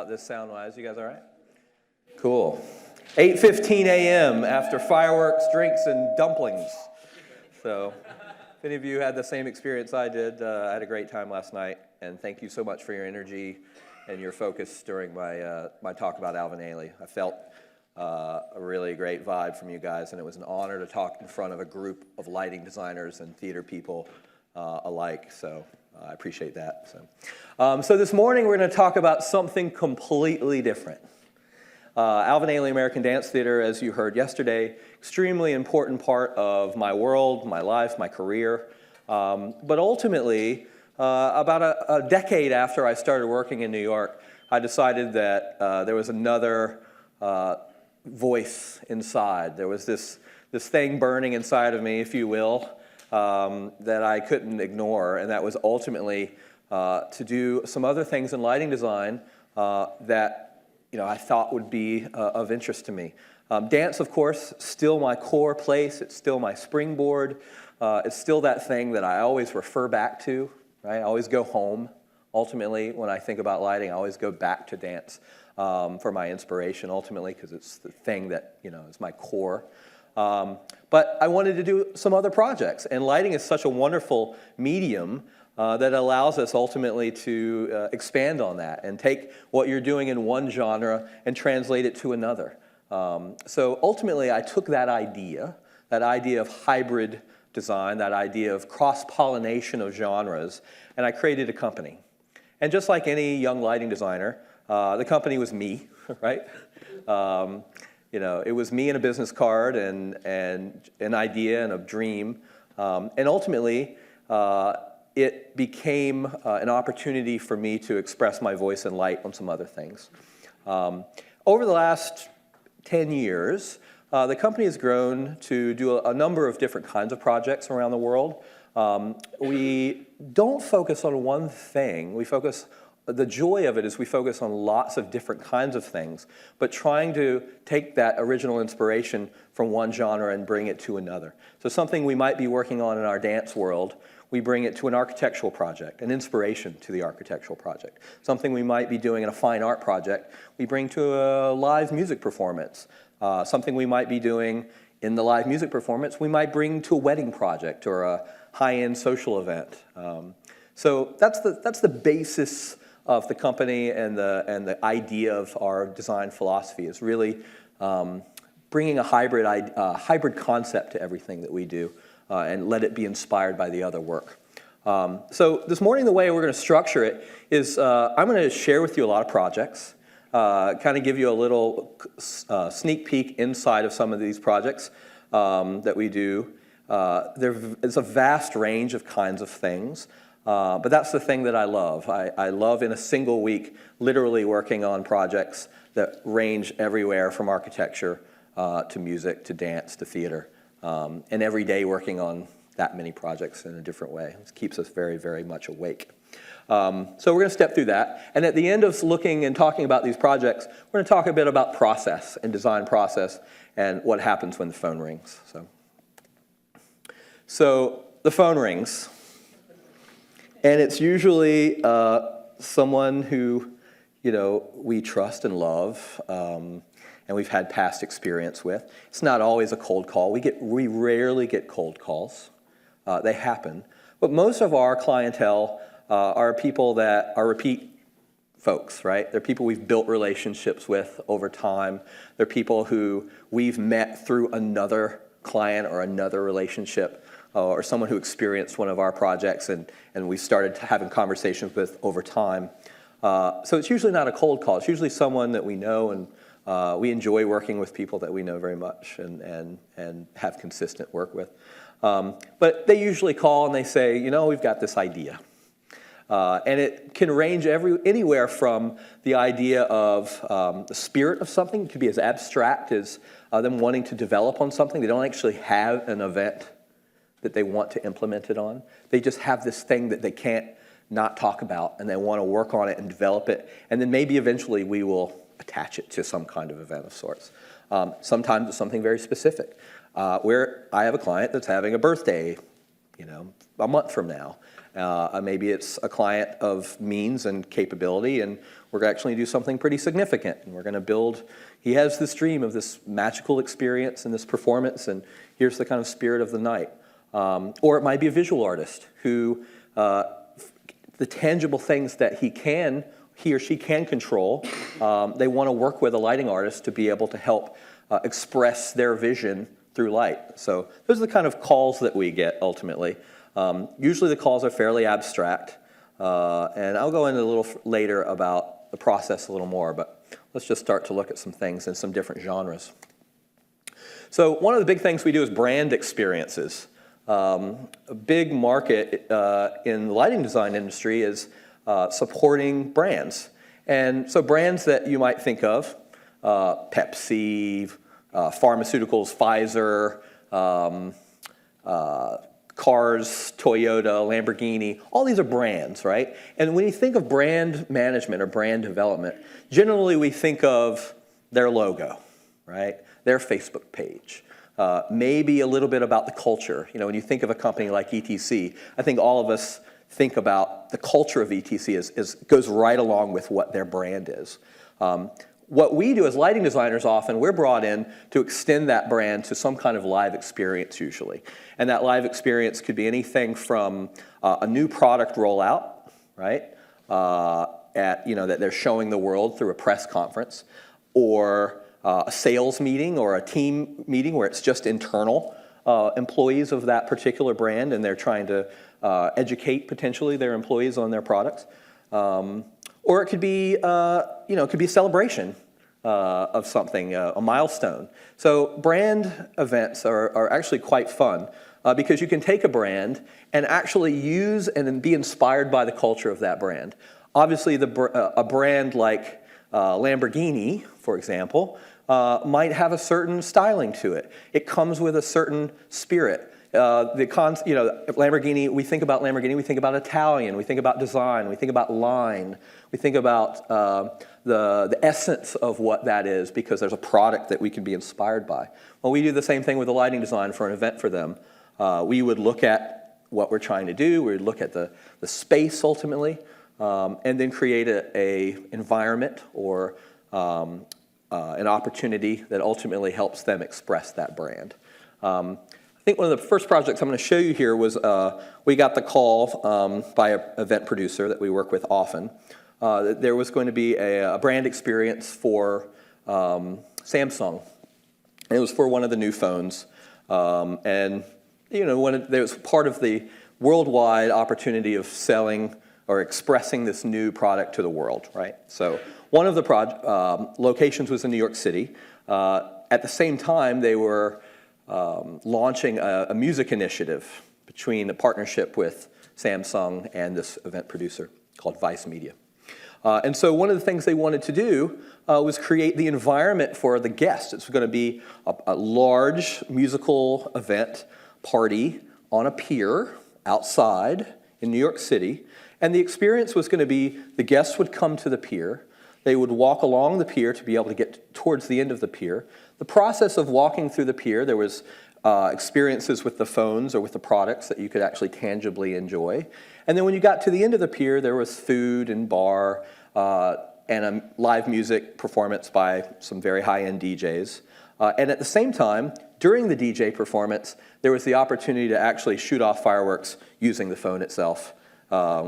This sound-wise, you guys all right? Cool. 8:15 a.m. after fireworks, drinks, and dumplings. So if any of you had the same experience I did, I had a great time last night, and thank you so much for your energy and your focus during my talk about Alvin and Ailey. I felt a really great vibe from you guys, and it was an honor to talk in front of a group of lighting designers and theater people alike, so I appreciate that. So this morning we're going to talk about something completely different. Alvin Ailey American Dance Theater, as you heard yesterday, extremely important part of my world, my life, my career. But ultimately, about a decade after I started working in New York, I decided that there was another voice inside. There was this thing burning inside of me, if you will, that I couldn't ignore, and that was ultimately to do some other things in lighting design that I thought would be of interest to me. Dance, of course, still my core place. It's still my springboard. It's still that thing that I always refer back to. Right? I always go home. Ultimately, when I think about lighting, I always go back to dance for my inspiration. Ultimately, because it's the thing that is my core. But I wanted to do some other projects, and lighting is such a wonderful medium that allows us ultimately to expand on that and take what you're doing in one genre and translate it to another. So ultimately, I took that idea of hybrid design, that idea of cross-pollination of genres, and I created a company. And just like any young lighting designer, the company was me, right? It was me and a business card and an idea and a dream. And ultimately, it became an opportunity for me to express my voice and light on some other things. Over the last 10 years, the company has grown to do a number of different kinds of projects around the world. We don't focus on one thing. The joy of it is we focus on lots of different kinds of things, but trying to take that original inspiration from one genre and bring it to another. So something we might be working on in our dance world, we bring it to an architectural project, an inspiration to the architectural project. Something we might be doing in a fine art project, we bring to a live music performance. Something we might be doing in the live music performance, we might bring to a wedding project or a high-end social event. So that's the basis of the company and the idea of our design philosophy is really bringing a hybrid concept to everything that we do and let it be inspired by the other work. So this morning, the way we're going to structure it is I'm going to share with you a lot of projects, kind of give you a little sneak peek inside of some of these projects that we do. There's a vast range of kinds of things. But that's the thing that I love. I love in a single week literally working on projects that range everywhere from architecture to music to dance to theater. And every day working on that many projects in a different way. It keeps us very, very much awake. So we're going to step through that. And at the end of looking and talking about these projects, we're going to talk a bit about process and design process and what happens when the phone rings. So the phone rings. And it's usually someone who, we trust and love, and we've had past experience with. It's not always a cold call. We rarely get cold calls. They happen. But most of our clientele are people that are repeat folks, right? They're people we've built relationships with over time. They're people who we've met through another client or another relationship. Or someone who experienced one of our projects and we started having conversations with over time. So it's usually not a cold call. It's usually someone that we know, and we enjoy working with people that we know very much and have consistent work with. But they usually call and they say, we've got this idea. And it can range anywhere from the idea of the spirit of something. It could be as abstract as them wanting to develop on something. They don't actually have an event that they want to implement it on. They just have this thing that they can't not talk about, and they want to work on it and develop it, and then maybe eventually we will attach it to some kind of event of sorts. Sometimes it's something very specific, where I have a client that's having a birthday a month from now. Maybe it's a client of means and capability, and we're actually going to do something pretty significant. And we're going to build, he has this dream of this magical experience and this performance, and here's the kind of spirit of the night. Or it might be a visual artist who, the tangible things that he or she can control, they want to work with a lighting artist to be able to help express their vision through light. So those are the kind of calls that we get ultimately. Usually the calls are fairly abstract, and I'll go into a little later about the process a little more, but let's just start to look at some things in some different genres. So one of the big things we do is brand experiences. A big market in the lighting design industry is supporting brands. And so brands that you might think of, Pepsi, pharmaceuticals, Pfizer, cars, Toyota, Lamborghini, all these are brands, right? And when you think of brand management or brand development, generally we think of their logo, right? Their Facebook page. Maybe a little bit about the culture. When you think of a company like ETC, I think all of us think about the culture of ETC goes right along with what their brand is. What we do as lighting designers often, we're brought in to extend that brand to some kind of live experience usually. And that live experience could be anything from a new product rollout, right? That they're showing the world through a press conference, or a sales meeting or a team meeting where it's just internal employees of that particular brand, and they're trying to educate potentially their employees on their products. Or it could be, a celebration of something, a milestone. So brand events are actually quite fun because you can take a brand and actually use and then be inspired by the culture of that brand. Obviously, a brand like Lamborghini, for example, might have a certain styling to it. It comes with a certain spirit. Lamborghini, we think about Italian, we think about design, we think about line, we think about the essence of what that is because there's a product that we can be inspired by. Well, we do the same thing with the lighting design for an event for them. We would look at what we're trying to do, we would look at the space ultimately, and then create a environment or an opportunity that ultimately helps them express that brand. I think one of the first projects I'm going to show you here was we got the call by an event producer that we work with often that there was going to be a brand experience for Samsung. And it was for one of the new phones. There was part of the worldwide opportunity of selling or expressing this new product to the world, right? So one of the locations was in New York City. At the same time, they were launching a music initiative between a partnership with Samsung and this event producer called Vice Media. And so one of the things they wanted to do was create the environment for the guests. It's going to be a large musical event party on a pier outside in New York City. And the experience was going to be the guests would come to the pier. They would walk along the pier to be able to get towards the end of the pier. The process of walking through the pier, there was experiences with the phones or with the products that you could actually tangibly enjoy. And then when you got to the end of the pier, there was food and bar and a live music performance by some very high-end DJs. And at the same time, during the DJ performance, there was the opportunity to actually shoot off fireworks using the phone itself,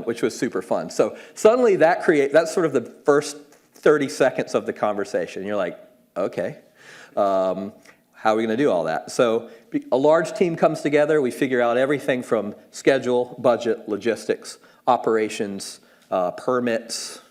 which was super fun. So suddenly that's sort of the first 30 seconds of the conversation. You're like, okay, how are we going to do all that? So a large team comes together. We figure out everything from schedule, budget, logistics, operations, permits,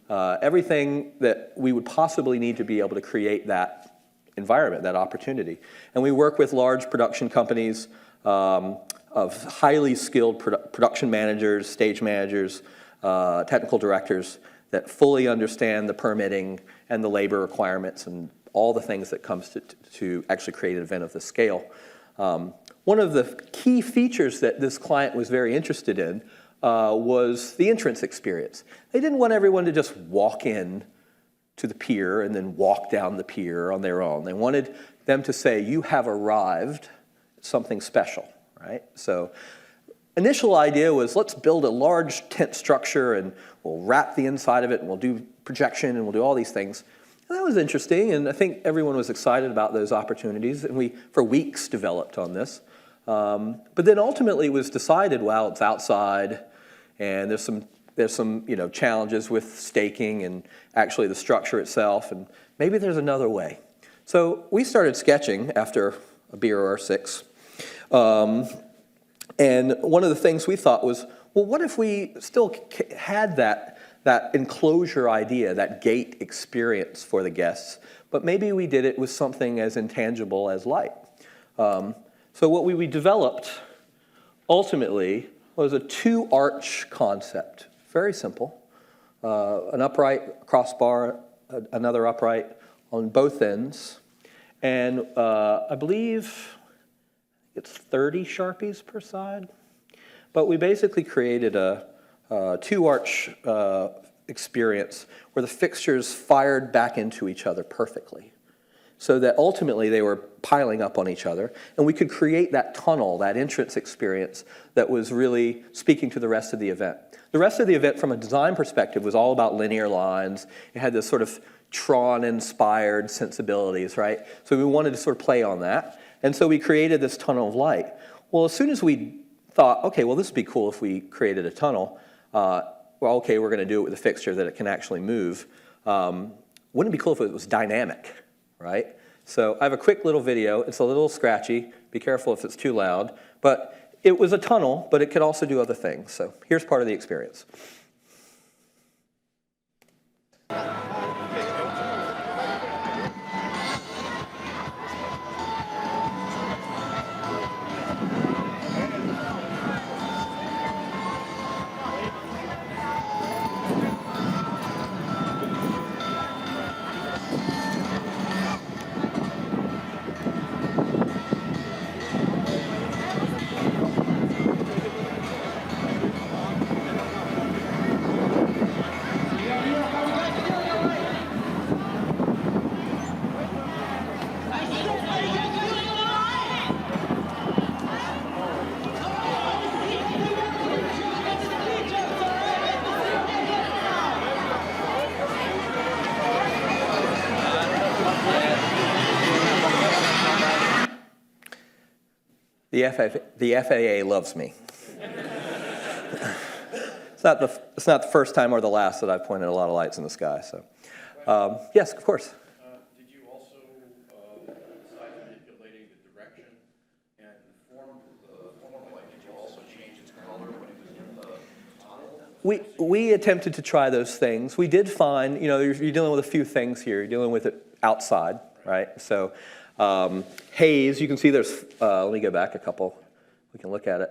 everything that we would possibly need to be able to create that environment, that opportunity. And we work with large production companies of highly skilled production managers, stage managers, technical directors that fully understand the permitting and the labor requirements and all the things that comes to actually create an event of this scale. One of the key features that this client was very interested in was the entrance experience. They didn't want everyone to just walk in to the pier and then walk down the pier on their own. They wanted them to say, you have arrived at something special, right? So initial idea was, let's build a large tent structure and we'll wrap the inside of it and we'll do projection and we'll do all these things. And that was interesting, and I think everyone was excited about those opportunities, and we, for weeks, developed on this. But then ultimately it was decided, well, it's outside, and there's some challenges with staking and actually the structure itself, and maybe there's another way. So we started sketching after a beer or six. And one of the things we thought was, well, what if we still had that enclosure idea, that gate experience for the guests, but maybe we did it with something as intangible as light. So what we developed ultimately was a two-arch concept. Very simple. An upright crossbar, another upright on both ends. And I believe it's 30 Sharpies per side. But we basically created a two-arch experience where the fixtures fired back into each other perfectly, so that ultimately they were piling up on each other, and we could create that tunnel, that entrance experience that was really speaking to the rest of the event. The rest of the event, from a design perspective, was all about linear lines. It had this sort of Tron-inspired sensibilities, right? So we wanted to sort of play on that, and so we created this tunnel of light. Well, as soon as we thought, okay, well, this would be cool if we created a tunnel, well, okay, we're going to do it with a fixture that it can actually move. Wouldn't it be cool if it was dynamic, right? So I have a quick little video. It's a little scratchy. Be careful if it's too loud. But it was a tunnel, but it could also do other things. So here's part of the experience. The FAA loves me. It's not the first time or the last that I've pointed a lot of lights in the sky. So, yes, of course. Did you also, besides manipulating the direction and the form of light, did you also change its color when it was in the tunnel? We attempted to try those things. We did find, you're dealing with a few things here. You're dealing with it outside, right? So. Haze, you can see there's, let me go back a couple, we can look at it.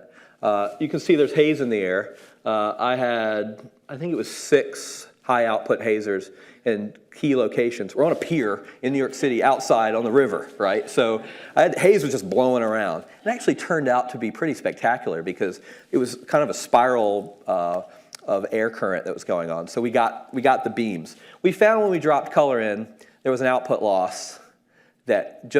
You can see there's haze in the air. I think it was 6 high output hazers in key locations. We're on a pier in New York City outside on the river, right? So haze was just blowing around. It actually turned out to be pretty spectacular because it was kind of a spiral of air current that was going on. So we got the beams. We found when we dropped color in, there was an output loss that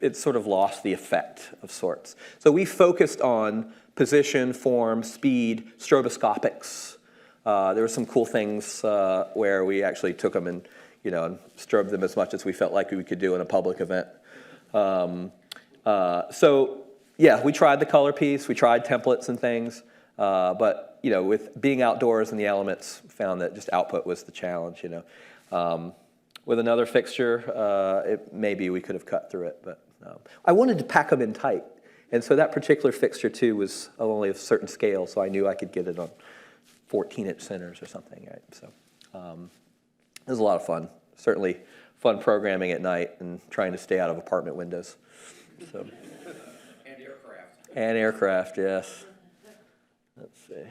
it sort of lost the effect of sorts. So we focused on position, form, speed, stroboscopics. There were some cool things where we actually took them and strobed them as much as we felt like we could do in a public event. So yeah, we tried the color piece, we tried templates and things, but with being outdoors in the elements, found that just output was the challenge. With another fixture, maybe we could have cut through it, but I wanted to pack them in tight. And so that particular fixture, too, was only a certain scale, so I knew I could get it on 14-inch centers or something, right? So it was a lot of fun. Certainly fun programming at night and trying to stay out of apartment windows. So. And aircraft. And aircraft, yes. Let's see.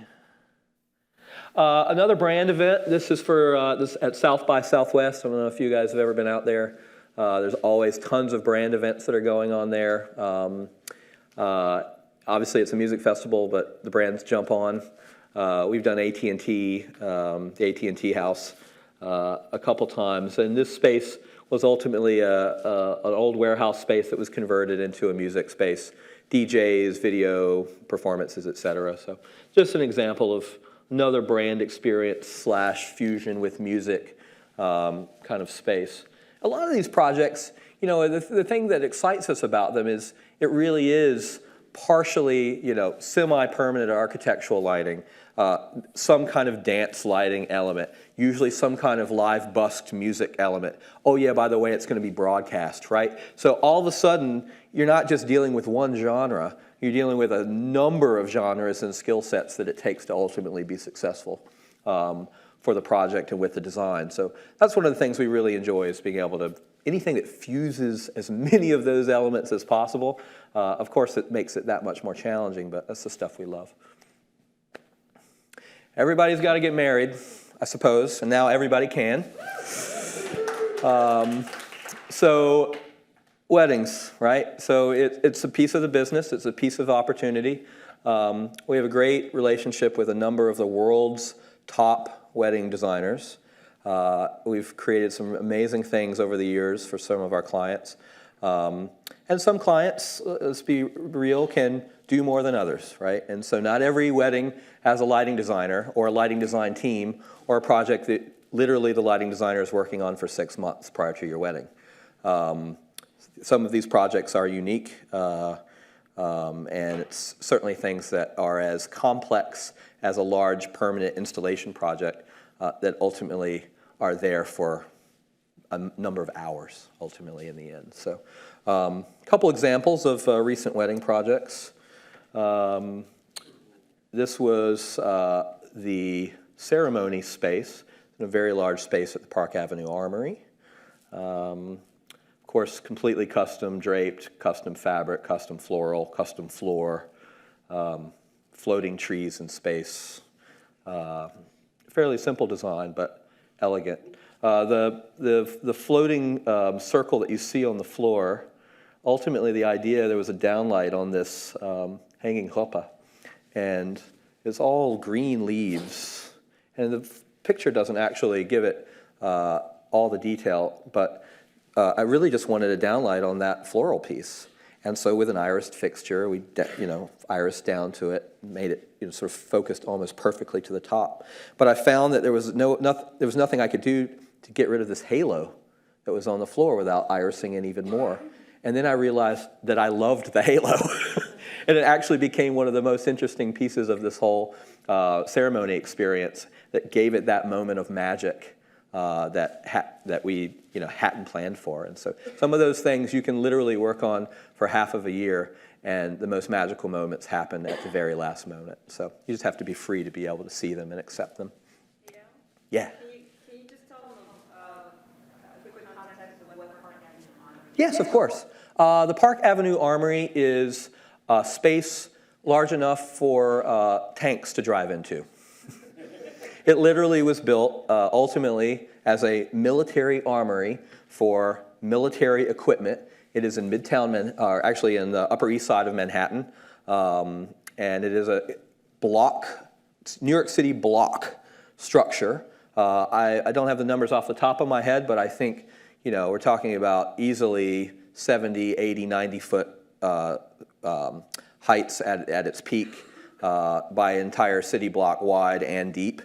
Another brand event, this is for this at South by Southwest. I don't know if you guys have ever been out there. There's always tons of brand events that are going on there. Obviously, it's a music festival, but the brands jump on. We've done AT&T, the AT&T house, a couple times. And this space was ultimately an old warehouse space that was converted into a music space. DJs, video performances, etc. So just an example of another brand experience / fusion with music kind of space. A lot of these projects, you know, the thing that excites us about them is it really is partially, you know, semi-permanent architectural lighting, some kind of dance lighting element, usually some kind of live busked music element. Oh yeah, by the way, it's going to be broadcast, right? So all of a sudden, you're not just dealing with one genre, you're dealing with a number of genres and skill sets that it takes to ultimately be successful for the project and with the design. So that's one of the things we really enjoy, is being able to, anything that fuses as many of those elements as possible. Of course, it makes it that much more challenging, but that's the stuff we love. Everybody's got to get married, I suppose, and now everybody can. So weddings, right? So it's a piece of the business. It's a piece of opportunity. We have a great relationship with a number of the world's top wedding designers. We've created some amazing things over the years for some of our clients. And some clients, let's be real, can do more than others, right? And so not every wedding has a lighting designer or a lighting design team or a project that literally the lighting designer is working on for 6 months prior to your wedding. Some of these projects are unique, and it's certainly things that are as complex as a large permanent installation project that ultimately are there for a number of hours, ultimately, in the end. So a couple examples of recent wedding projects. This was the ceremony space, in a very large space at the Park Avenue Armory. Of course, completely custom draped, custom fabric, custom floral, custom floor, floating trees in space. Fairly simple design, but elegant. The floating circle that you see on the floor, ultimately the idea, there was a downlight on this hanging chuppah, and it's all green leaves. And the picture doesn't actually give it all the detail, but I really just wanted a downlight on that floral piece. And so with an irised fixture, we irised down to it, made it sort of focused almost perfectly to the top. But I found that there was nothing I could do to get rid of this halo that was on the floor without irising it even more. And then I realized that I loved the halo. And it actually became one of the most interesting pieces of this whole ceremony experience that gave it that moment of magic that we hadn't planned for. And so some of those things you can literally work on for half of a year, and the most magical moments happen at the very last moment. So you just have to be free to be able to see them and accept them. Yeah. Can you just tell them a quick context of what the Park Avenue Armory is? Yes, of course. The Park Avenue Armory is a space large enough for tanks to drive into. It literally was built ultimately as a military armory for military equipment. It is in actually in the Upper East Side of Manhattan, and it is a New York City block structure. I don't have the numbers off the top of my head, but I think we're talking about easily 70, 80, 90 foot heights at its peak by entire city block wide and deep.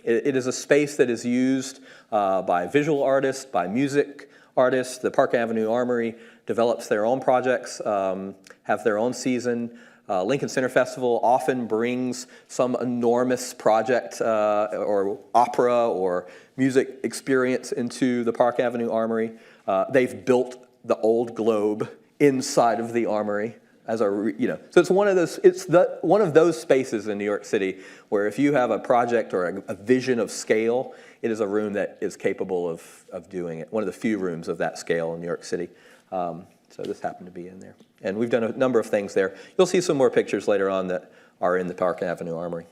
It is a space that is used by visual artists, by music artists. The Park Avenue Armory develops their own projects, have their own season. Lincoln Center Festival often brings some enormous project or opera or music experience into the Park Avenue Armory. They've built the old Globe inside of the Armory. So it's one of those spaces in New York City where if you have a project or a vision of scale, it is a room that is capable of doing it. One of the few rooms of that scale in New York City. So this happened to be in there. And we've done a number of things there. You'll see some more pictures later on that are in the Park Avenue Armory.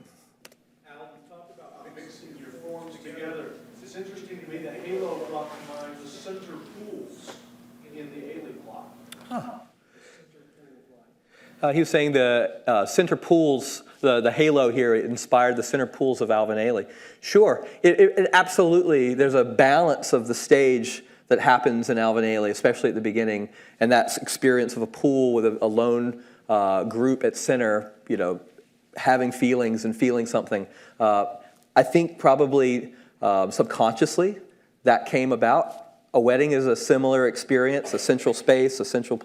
Al, you talked about mixing your forms together. It's interesting to me that halo brought to mind the center pools in the Ailey block. Huh. He was saying the center pools, the halo here inspired the center pools of Alvin Ailey. Sure, it absolutely, there's a balance of the stage that happens in Alvin Ailey, especially at the beginning, and that experience of a pool with a lone group at center, having feelings and feeling something. I think probably subconsciously that came about. A wedding is a similar experience, a central space, a central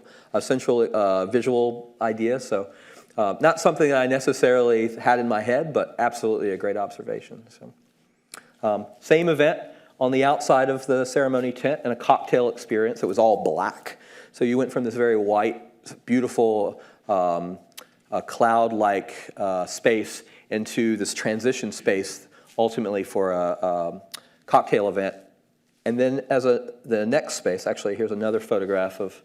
visual idea. So not something that I necessarily had in my head, but absolutely a great observation. So same event on the outside of the ceremony tent and a cocktail experience. It was all black. So you went from this very white, beautiful, cloud-like space into this transition space, ultimately for a cocktail event. And then the next space, actually, here's another photograph of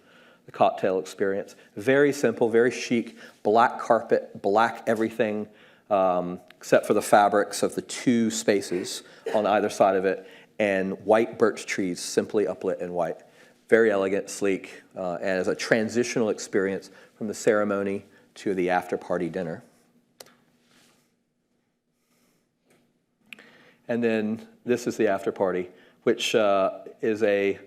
the cocktail experience. Very simple, very chic, black carpet, black everything, except for the fabrics of the two spaces on either side of it, and white birch trees, simply uplit in white. Very elegant, sleek, and as a transitional experience from the ceremony to the after-party dinner. And then this is the after-party, which is a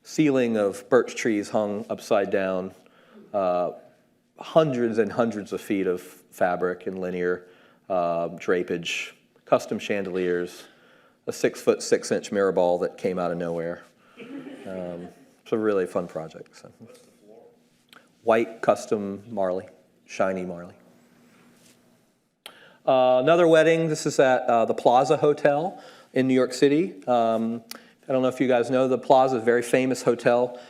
ceiling of birch trees hung upside down, hundreds and hundreds of feet of fabric and linear drapage, custom chandeliers, a 6-foot 6-inch mirror ball that came out of nowhere. It's a really fun project. So. What's the floor? White custom marley, shiny marley. Another wedding, this is at the Plaza Hotel in New York City. I don't know if you guys know, the Plaza is a very famous hotel.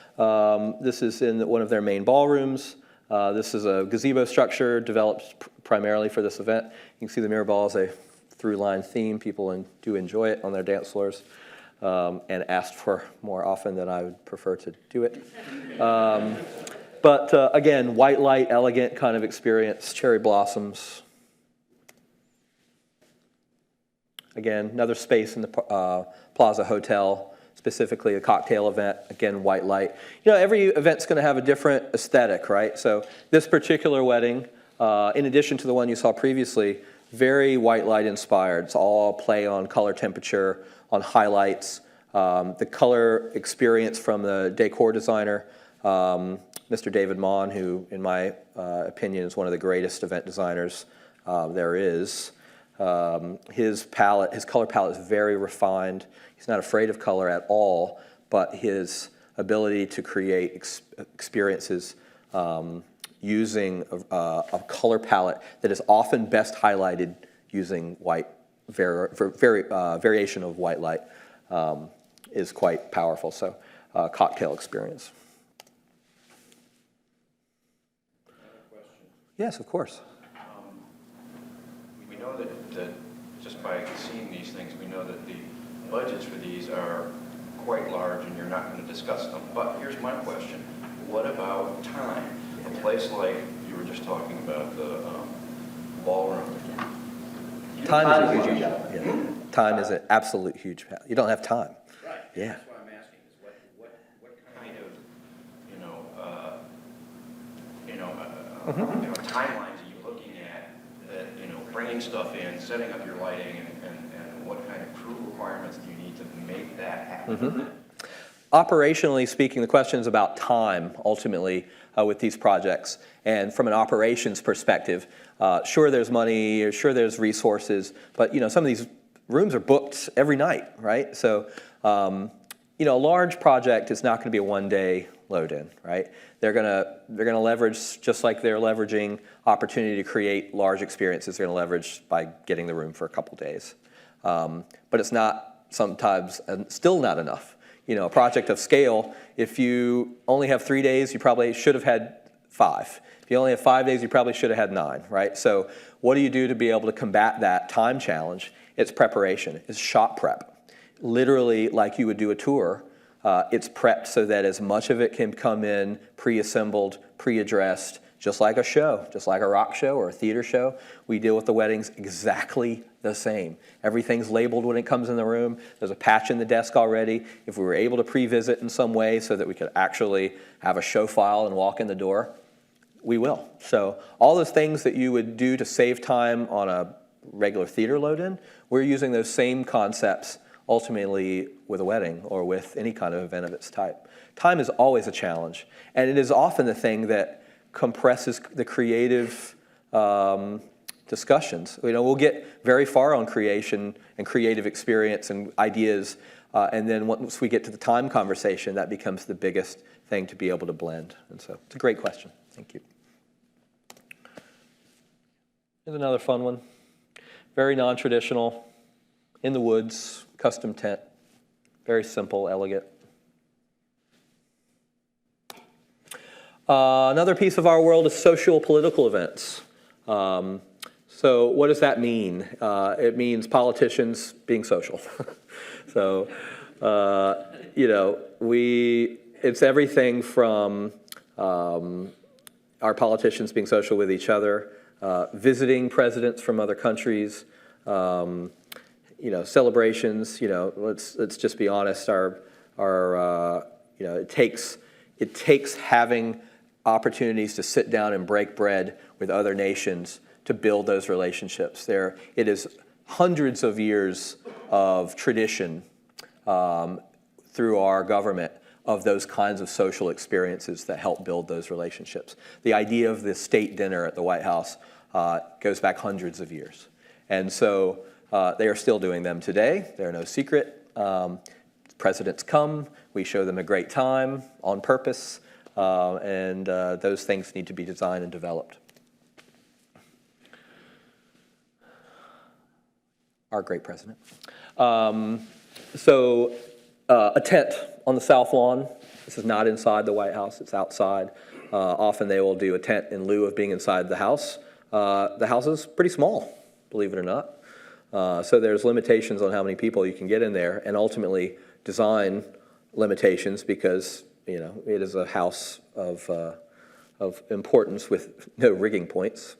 This is in one of their main ballrooms. This is a gazebo structure developed primarily for this event. You can see the mirror ball is a through-line theme. People do enjoy it on their dance floors and asked for more often than I would prefer to do it. But again, white light, elegant kind of experience, cherry blossoms. Again, another space in the Plaza Hotel, specifically a cocktail event, again, white light. Every event's going to have a different aesthetic, right? So this particular wedding, in addition to the one you saw previously, very white light inspired. It's all play on color temperature, on highlights. The color experience from the decor designer, Mr. David Mon, who, in my opinion, is one of the greatest event designers there is. His color palette is very refined. He's not afraid of color at all, but his ability to create experiences using a color palette that is often best highlighted using white, variation of white light is quite powerful. So, cocktail experience. Question. Yes, of course. We know that just by seeing these things, we know that the budgets for these are quite large and you're not going to discuss them. But here's my question. What about time? A place like you were just talking about, the ballroom. Time is a huge Time is an absolute huge. You don't have time. Right. Yeah. That's what I'm asking is what kind of, timelines are you looking at that, bringing stuff in, setting up your lighting, and what kind of crew requirements do you need to make that happen? Mm-hmm. Operationally speaking, the question is about time, ultimately, with these projects. And from an operations perspective, sure there's money, sure there's resources, but some of these rooms are booked every night, right? So, a large project is not going to be a one-day load-in, right? They're gonna leverage, just like they're leveraging opportunity to create large experiences, they're gonna leverage by getting the room for a couple days. But it's not sometimes, and still not enough. A project of scale, if you only have 3 days, you probably should have had 5. If you only have 5 days, you probably should have had 9, right? So what do you do to be able to combat that time challenge? It's preparation, it's shop prep. Literally like you would do a tour, it's prepped so that as much of it can come in pre-assembled, pre-addressed, just like a show, just like a rock show or a theater show. We deal with the weddings exactly the same. Everything's labeled when it comes in the room. There's a patch in the desk already. If we were able to pre-visit in some way so that we could actually have a show file and walk in the door, we will. So all those things that you would do to save time on a regular theater load-in, we're using those same concepts ultimately with a wedding or with any kind of event of its type. Time is always a challenge, and it is often the thing that compresses the creative discussions. We'll get very far on creation and creative experience and ideas, and then once we get to the time conversation, that becomes the biggest thing to be able to blend. And so it's a great question. Thank you. Here's another fun one. Very non-traditional, in the woods, custom tent, very simple, elegant. Another piece of our world is social political events. So what does that mean? It means politicians being social. So, it's everything from our politicians being social with each other, visiting presidents from other countries, celebrations. Let's just be honest. It takes having opportunities to sit down and break bread with other nations to build those relationships. It is hundreds of years of tradition through our government of those kinds of social experiences that help build those relationships. The idea of the state dinner at the White House goes back hundreds of years. And so they are still doing them today. They're no secret. Presidents come, we show them a great time on purpose, and those things need to be designed and developed. Our great president. A tent on the South Lawn. This is not inside the White House, it's outside. Often they will do a tent in lieu of being inside the house. The house is pretty small, believe it or not. So there's limitations on how many people you can get in there, and ultimately design limitations because it is a house of importance with no rigging points.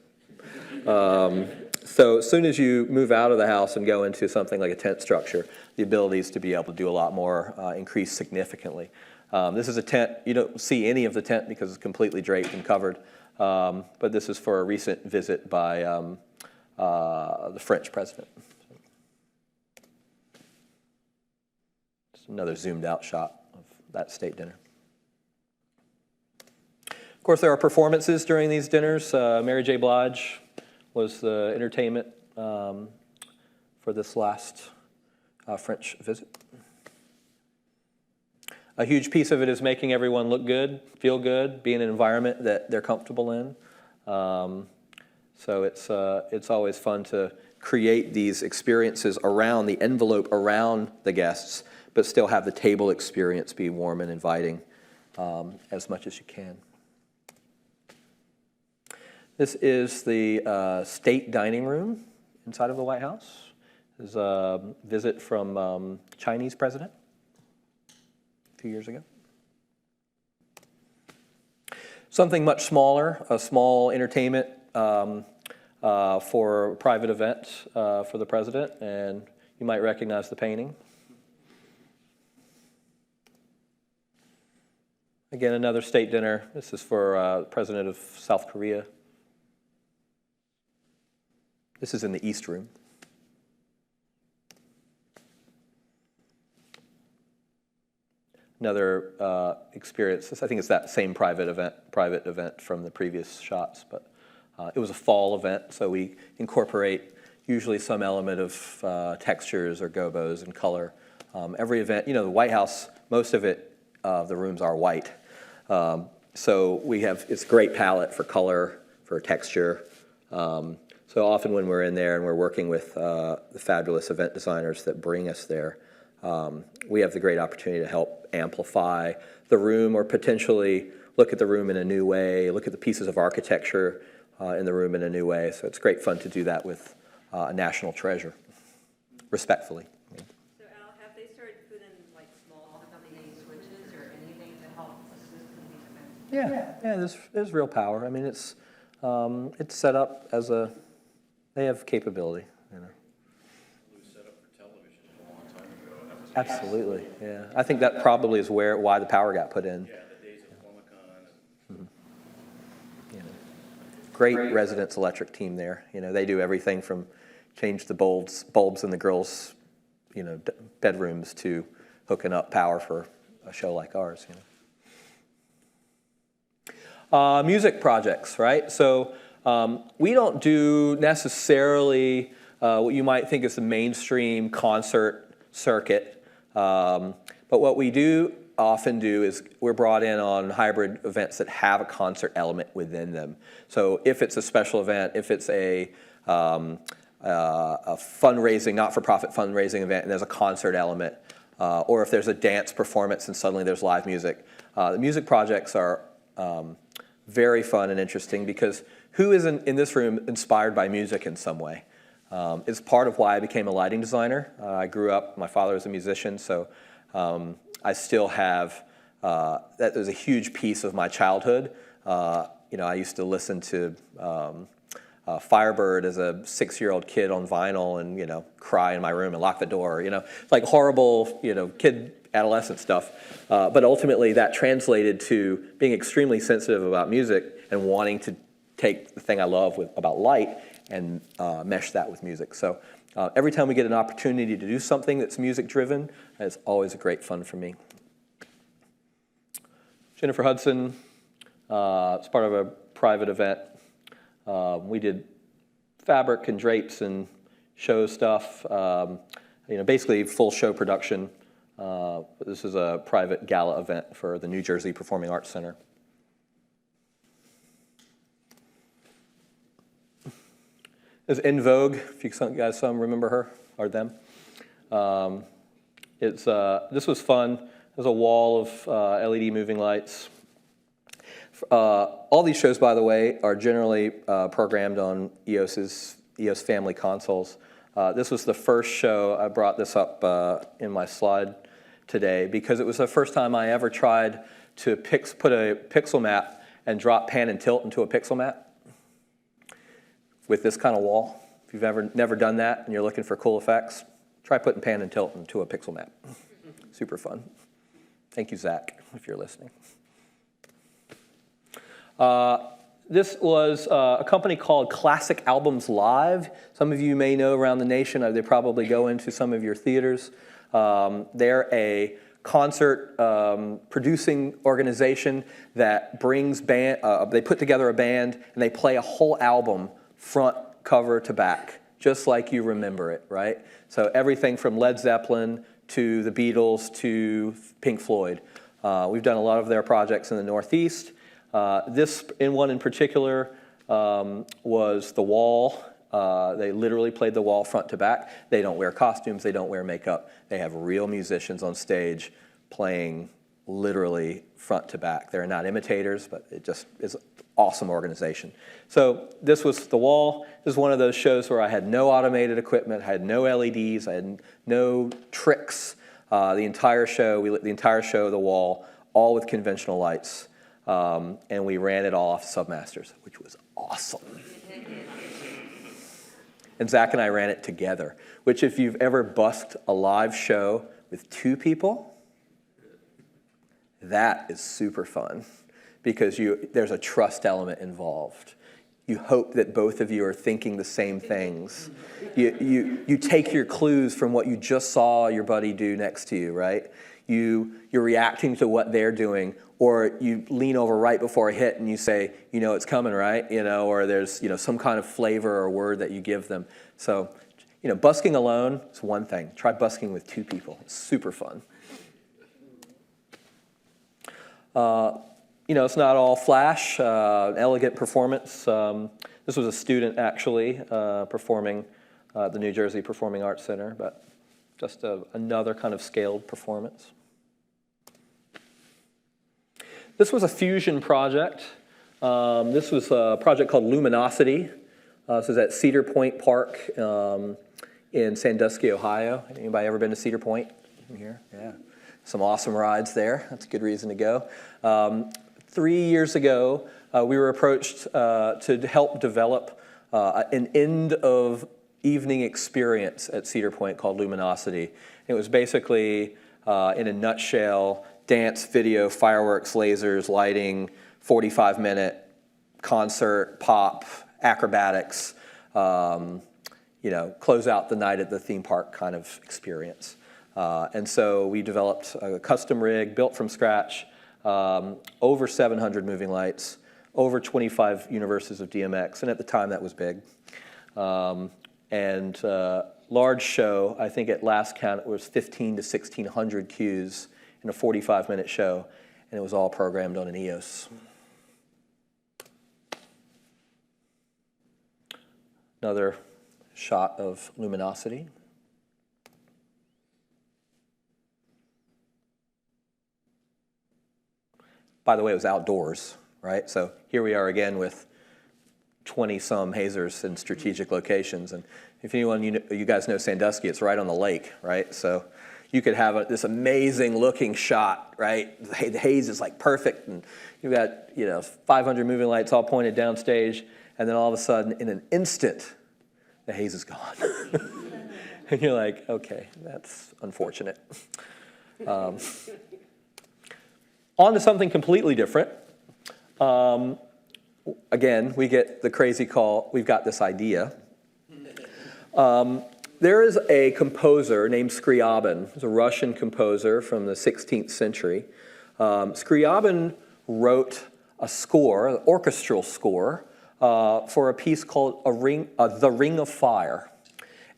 So as soon as you move out of the house and go into something like a tent structure, the abilities to be able to do a lot more increase significantly. This is a tent. You don't see any of the tent because it's completely draped and covered. But this is for a recent visit by the French president. Just another zoomed out shot of that state dinner. Of course, there are performances during these dinners. Mary J. Blige was the entertainment for this last French visit. A huge piece of it is making everyone look good, feel good, be in an environment that they're comfortable in. So it's always fun to create these experiences around the envelope, around the guests, but still have the table experience be warm and inviting as much as you can. This is the state dining room inside of the White House. This is a visit from Chinese president a few years ago. Something much smaller, a small entertainment for a private event for the president, and you might recognize the painting. Again, another state dinner. This is for the president of South Korea. This is in the East Room. Another experience. I think it's that same private event from the previous shots, but it was a fall event, so we incorporate usually some element of textures or gobos and color. Every event, the White House, most of it, the rooms are white. So it's a great palette for color, for texture. So often when we're in there and we're working with the fabulous event designers that bring us there, we have the great opportunity to help amplify the room or potentially look at the room in a new way, look at the pieces of architecture in the room in a new way. So it's great fun to do that with a national treasure, respectfully. So Al, have they started putting like small LED switches or anything to help assist in these events? Yeah, there's real power. I mean, it's set up as they have capability. It was set up for television a long time ago, and that was Absolutely, yeah. I think that probably is why the power got put in. yeah, the days of Comic-Con. Great residence electric team there. They do everything from change the bulbs in the girls' bedrooms to hooking up power for a show like ours. Music projects, right? So we don't do necessarily what you might think is the mainstream concert circuit, but what we do often do is we're brought in on hybrid events that have a concert element within them. So if it's a special event, if it's a fundraising, not-for-profit fundraising event, and there's a concert element, or if there's a dance performance and suddenly there's live music. The music projects are very fun and interesting because who isn't in this room inspired by music in some way? It's part of why I became a lighting designer. I grew up, my father was a musician, so I still have, that was a huge piece of my childhood. I used to listen to Firebird as a 6-year-old kid on vinyl and, cry in my room and lock the door, like horrible, kid adolescent stuff. But ultimately that translated to being extremely sensitive about music and wanting to take the thing I love about light and mesh that with music. So every time we get an opportunity to do something that's music driven, it's always a great fun for me. Jennifer Hudson, it's part of a private event. We did fabric and drapes and show stuff, basically full show production. This is a private gala event for the New Jersey Performing Arts Center. This is In Vogue, if you guys remember her or them. This was fun. There's a wall of LED moving lights. All these shows, by the way, are generally programmed on EOS family consoles. This was the first show. I brought this up in my slide today because it was the first time I ever tried to put a pixel map and drop pan and tilt into a pixel map with this kind of wall. If you've never done that and you're looking for cool effects, try putting pan and tilt into a pixel map. Super fun. Thank you, Zach, if you're listening. This was a company called Classic Albums Live. Some of you may know around the nation. They probably go into some of your theaters. They're a concert producing organization that brings they put together a band and they play a whole album front cover to back, just like you remember it, right? So everything from Led Zeppelin to the Beatles to Pink Floyd. We've done a lot of their projects in the Northeast. This one in particular was The Wall. They literally played The Wall front to back. They don't wear costumes. They don't wear makeup. They have real musicians on stage playing literally front to back. They're not imitators, but it just is an awesome organization. So this was The Wall. This is one of those shows where I had no automated equipment, I had no LEDs, I had no tricks. The entire show, we lit the entire show of The Wall, all with conventional lights. And we ran it all off Submasters, which was awesome. And Zach and I ran it together, which if you've ever busked a live show with 2 people, that is super fun because there's a trust element involved. You hope that both of you are thinking the same things. You take your clues from what you just saw your buddy do next to you, right? You're reacting to what they're doing, or you lean over right before a hit and you say, it's coming, right? Or there's, some kind of flavor or word that you give them. So, busking alone is one thing. Try busking with 2 people. It's super fun. It's not all flash, elegant performance. This was a student actually performing at the New Jersey Performing Arts Center, but just another kind of scaled performance. This was a fusion project. This was a project called Luminosity. This is at Cedar Point Park in Sandusky, Ohio. Anybody ever been to Cedar Point in here? Yeah. Some awesome rides there. That's a good reason to go. 3 years ago, we were approached to help develop an end of evening experience at Cedar Point called Luminosity. It was basically, in a nutshell, dance, video, fireworks, lasers, lighting, 45-minute concert, pop, acrobatics, close out the night at the theme park kind of experience. And so we developed a custom rig built from scratch, over 700 moving lights, over 25 universes of DMX, and at the time that was big. Large show, I think at last count it was 15 to 1,600 cues in a 45-minute show, and it was all programmed on an EOS. Another shot of Luminosity. By the way, it was outdoors, right? So here we are again with 20-some hazers in strategic locations. And if anyone, you guys know Sandusky, it's right on the lake, right? So you could have this amazing looking shot, right? The haze is like perfect, and you've got 500 moving lights all pointed downstage, and then all of a sudden, in an instant, the haze is gone. And you're like, okay, that's unfortunate. On to something completely different. Again, we get the crazy call, we've got this idea. There is a composer named Scriabin. He's a Russian composer from the 16th century. Scriabin wrote a score, an orchestral score, for a piece called The Ring of Fire.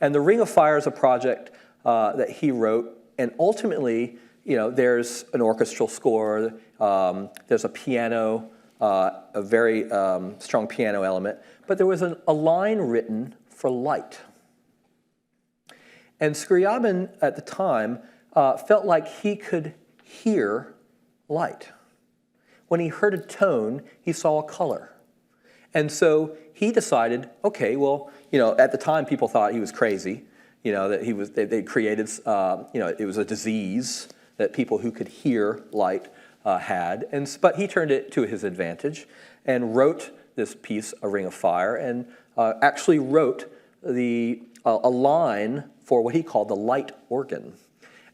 And The Ring of Fire is a project that he wrote, and ultimately, there's an orchestral score, there's a piano, a very strong piano element, but there was a line written for light. And Scriabin at the time felt like he could hear light. When he heard a tone, he saw a color. And so he decided, okay, well, at the time people thought he was crazy, that they created, it was a disease that people who could hear light had. But he turned it to his advantage and wrote this piece, A Ring of Fire, and actually wrote a line for what he called the light organ.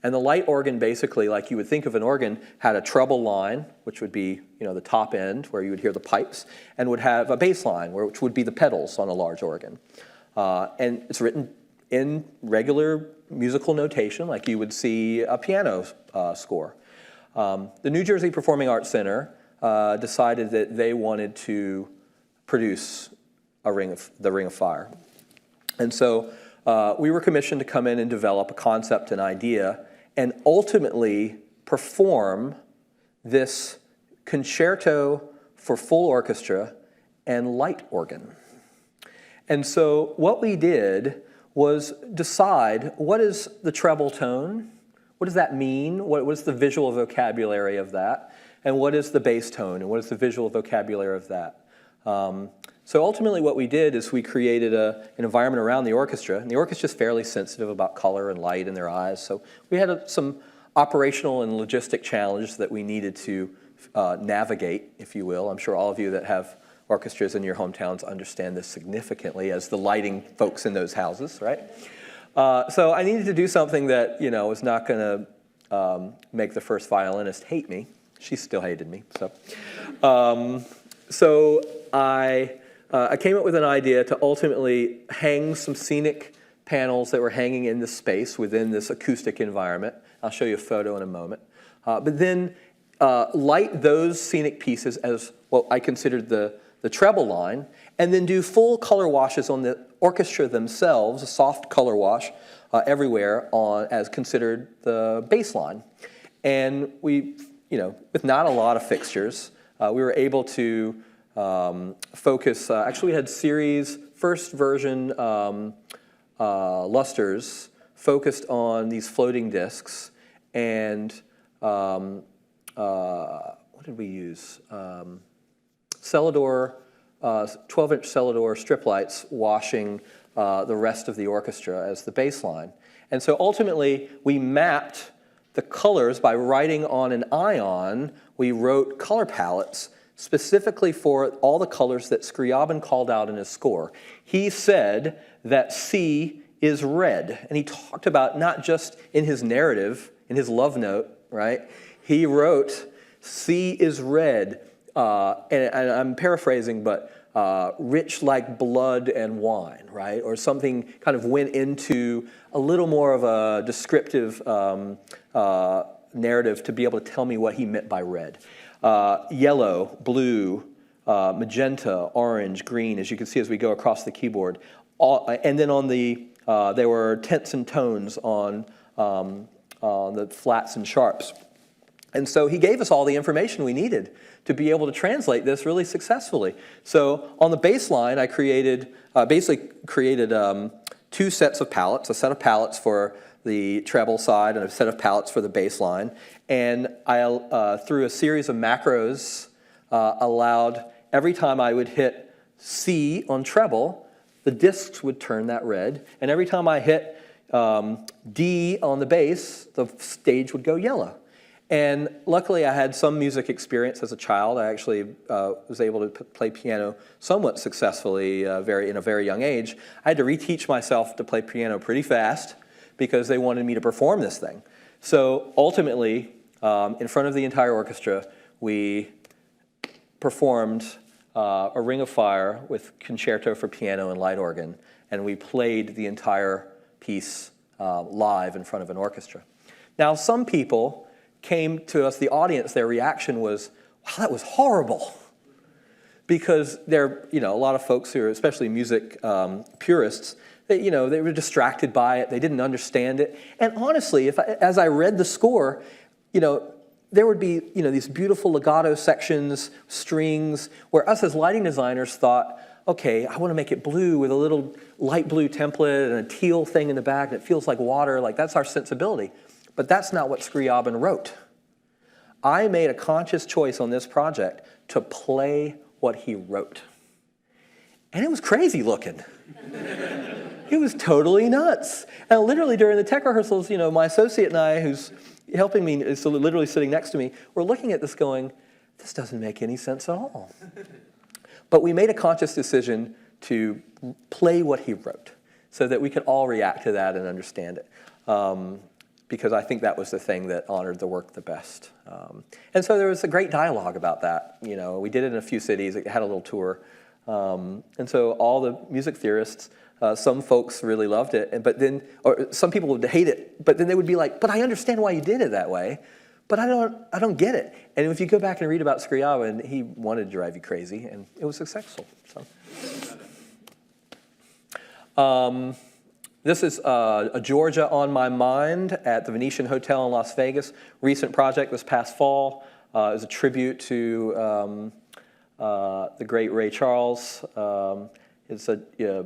And the light organ, basically, like you would think of an organ, had a treble line, which would be the top end where you would hear the pipes, and would have a bass line, which would be the pedals on a large organ. And it's written in regular musical notation, like you would see a piano score. The New Jersey Performing Arts Center decided that they wanted to produce the Ring of Fire. And so we were commissioned to come in and develop a concept and idea and ultimately perform this concerto for full orchestra and light organ. And so what we did was decide, what is the treble tone? What does that mean? What is the visual vocabulary of that? And what is the bass tone? And what is the visual vocabulary of that? So ultimately what we did is we created an environment around the orchestra. And the orchestra is fairly sensitive about color and light in their eyes. So we had some operational and logistic challenges that we needed to navigate, if you will. I'm sure all of you that have orchestras in your hometowns understand this significantly as the lighting folks in those houses, right? So I needed to do something that, was not going to make the first violinist hate me. She still hated me. So I came up with an idea to ultimately hang some scenic panels that were hanging in this space within this acoustic environment. I'll show you a photo in a moment. But then light those scenic pieces as what I considered the treble line, and then do full color washes on the orchestra themselves, a soft color wash everywhere as considered the bass line. And we, with not a lot of fixtures, we were able to focus, actually we had series, first version lusters focused on these floating discs, and what did we use? Celador, 12-inch Celador strip lights washing the rest of the orchestra as the bass line. And so ultimately, we mapped the colors by writing on an ion. We wrote color palettes specifically for all the colors that Scriabin called out in his score. He said that C is red, and he talked about not just in his narrative, in his love note, right? He wrote, C is red, and I'm paraphrasing, but rich like blood and wine, right? Or something kind of went into a little more of a descriptive narrative to be able to tell me what he meant by red. Yellow, blue, magenta, orange, green, as you can see as we go across the keyboard. And then on the, there were tints and tones on the flats and sharps. And so he gave us all the information we needed to be able to translate this really successfully. So on the bass line, I basically created 2 sets of palettes, a set of palettes for the treble side and a set of palettes for the bass line. And I, through a series of macros, allowed every time I would hit C on treble, the discs would turn that red. And every time I hit D on the bass, the stage would go yellow. And luckily, I had some music experience as a child. I actually was able to play piano somewhat successfully in a very young age. I had to reteach myself to play piano pretty fast because they wanted me to perform this thing. So ultimately, in front of the entire orchestra, we performed A Ring of Fire with concerto for piano and light organ, and we played the entire piece live in front of an orchestra. Now, some people came to us, the audience, their reaction was, wow, that was horrible. Because there, a lot of folks who are especially music purists, they were distracted by it, they didn't understand it. And honestly, as I read the score, there would be, these beautiful legato sections, strings, where us as lighting designers thought, okay, I want to make it blue with a little light blue template and a teal thing in the back that feels like water, like that's our sensibility. But that's not what Scriabin wrote. I made a conscious choice on this project to play what he wrote. And it was crazy looking. It was totally nuts. And literally during the tech rehearsals, my associate and I, who's helping me, is literally sitting next to me, we're looking at this going, this doesn't make any sense at all. But we made a conscious decision to play what he wrote so that we could all react to that and understand it. Because I think that was the thing that honored the work the best. And so there was a great dialogue about that. We did it in a few cities. It had a little tour. And so all the music theorists, some folks really loved it, or some people would hate it, but then they would be like, but I understand why you did it that way, but I don't get it. And if you go back and read about Scriabin, he wanted to drive you crazy, and it was successful. So. This is a Georgia on My Mind at the Venetian Hotel in Las Vegas. Recent project this past fall. It was a tribute to the great Ray Charles. It's a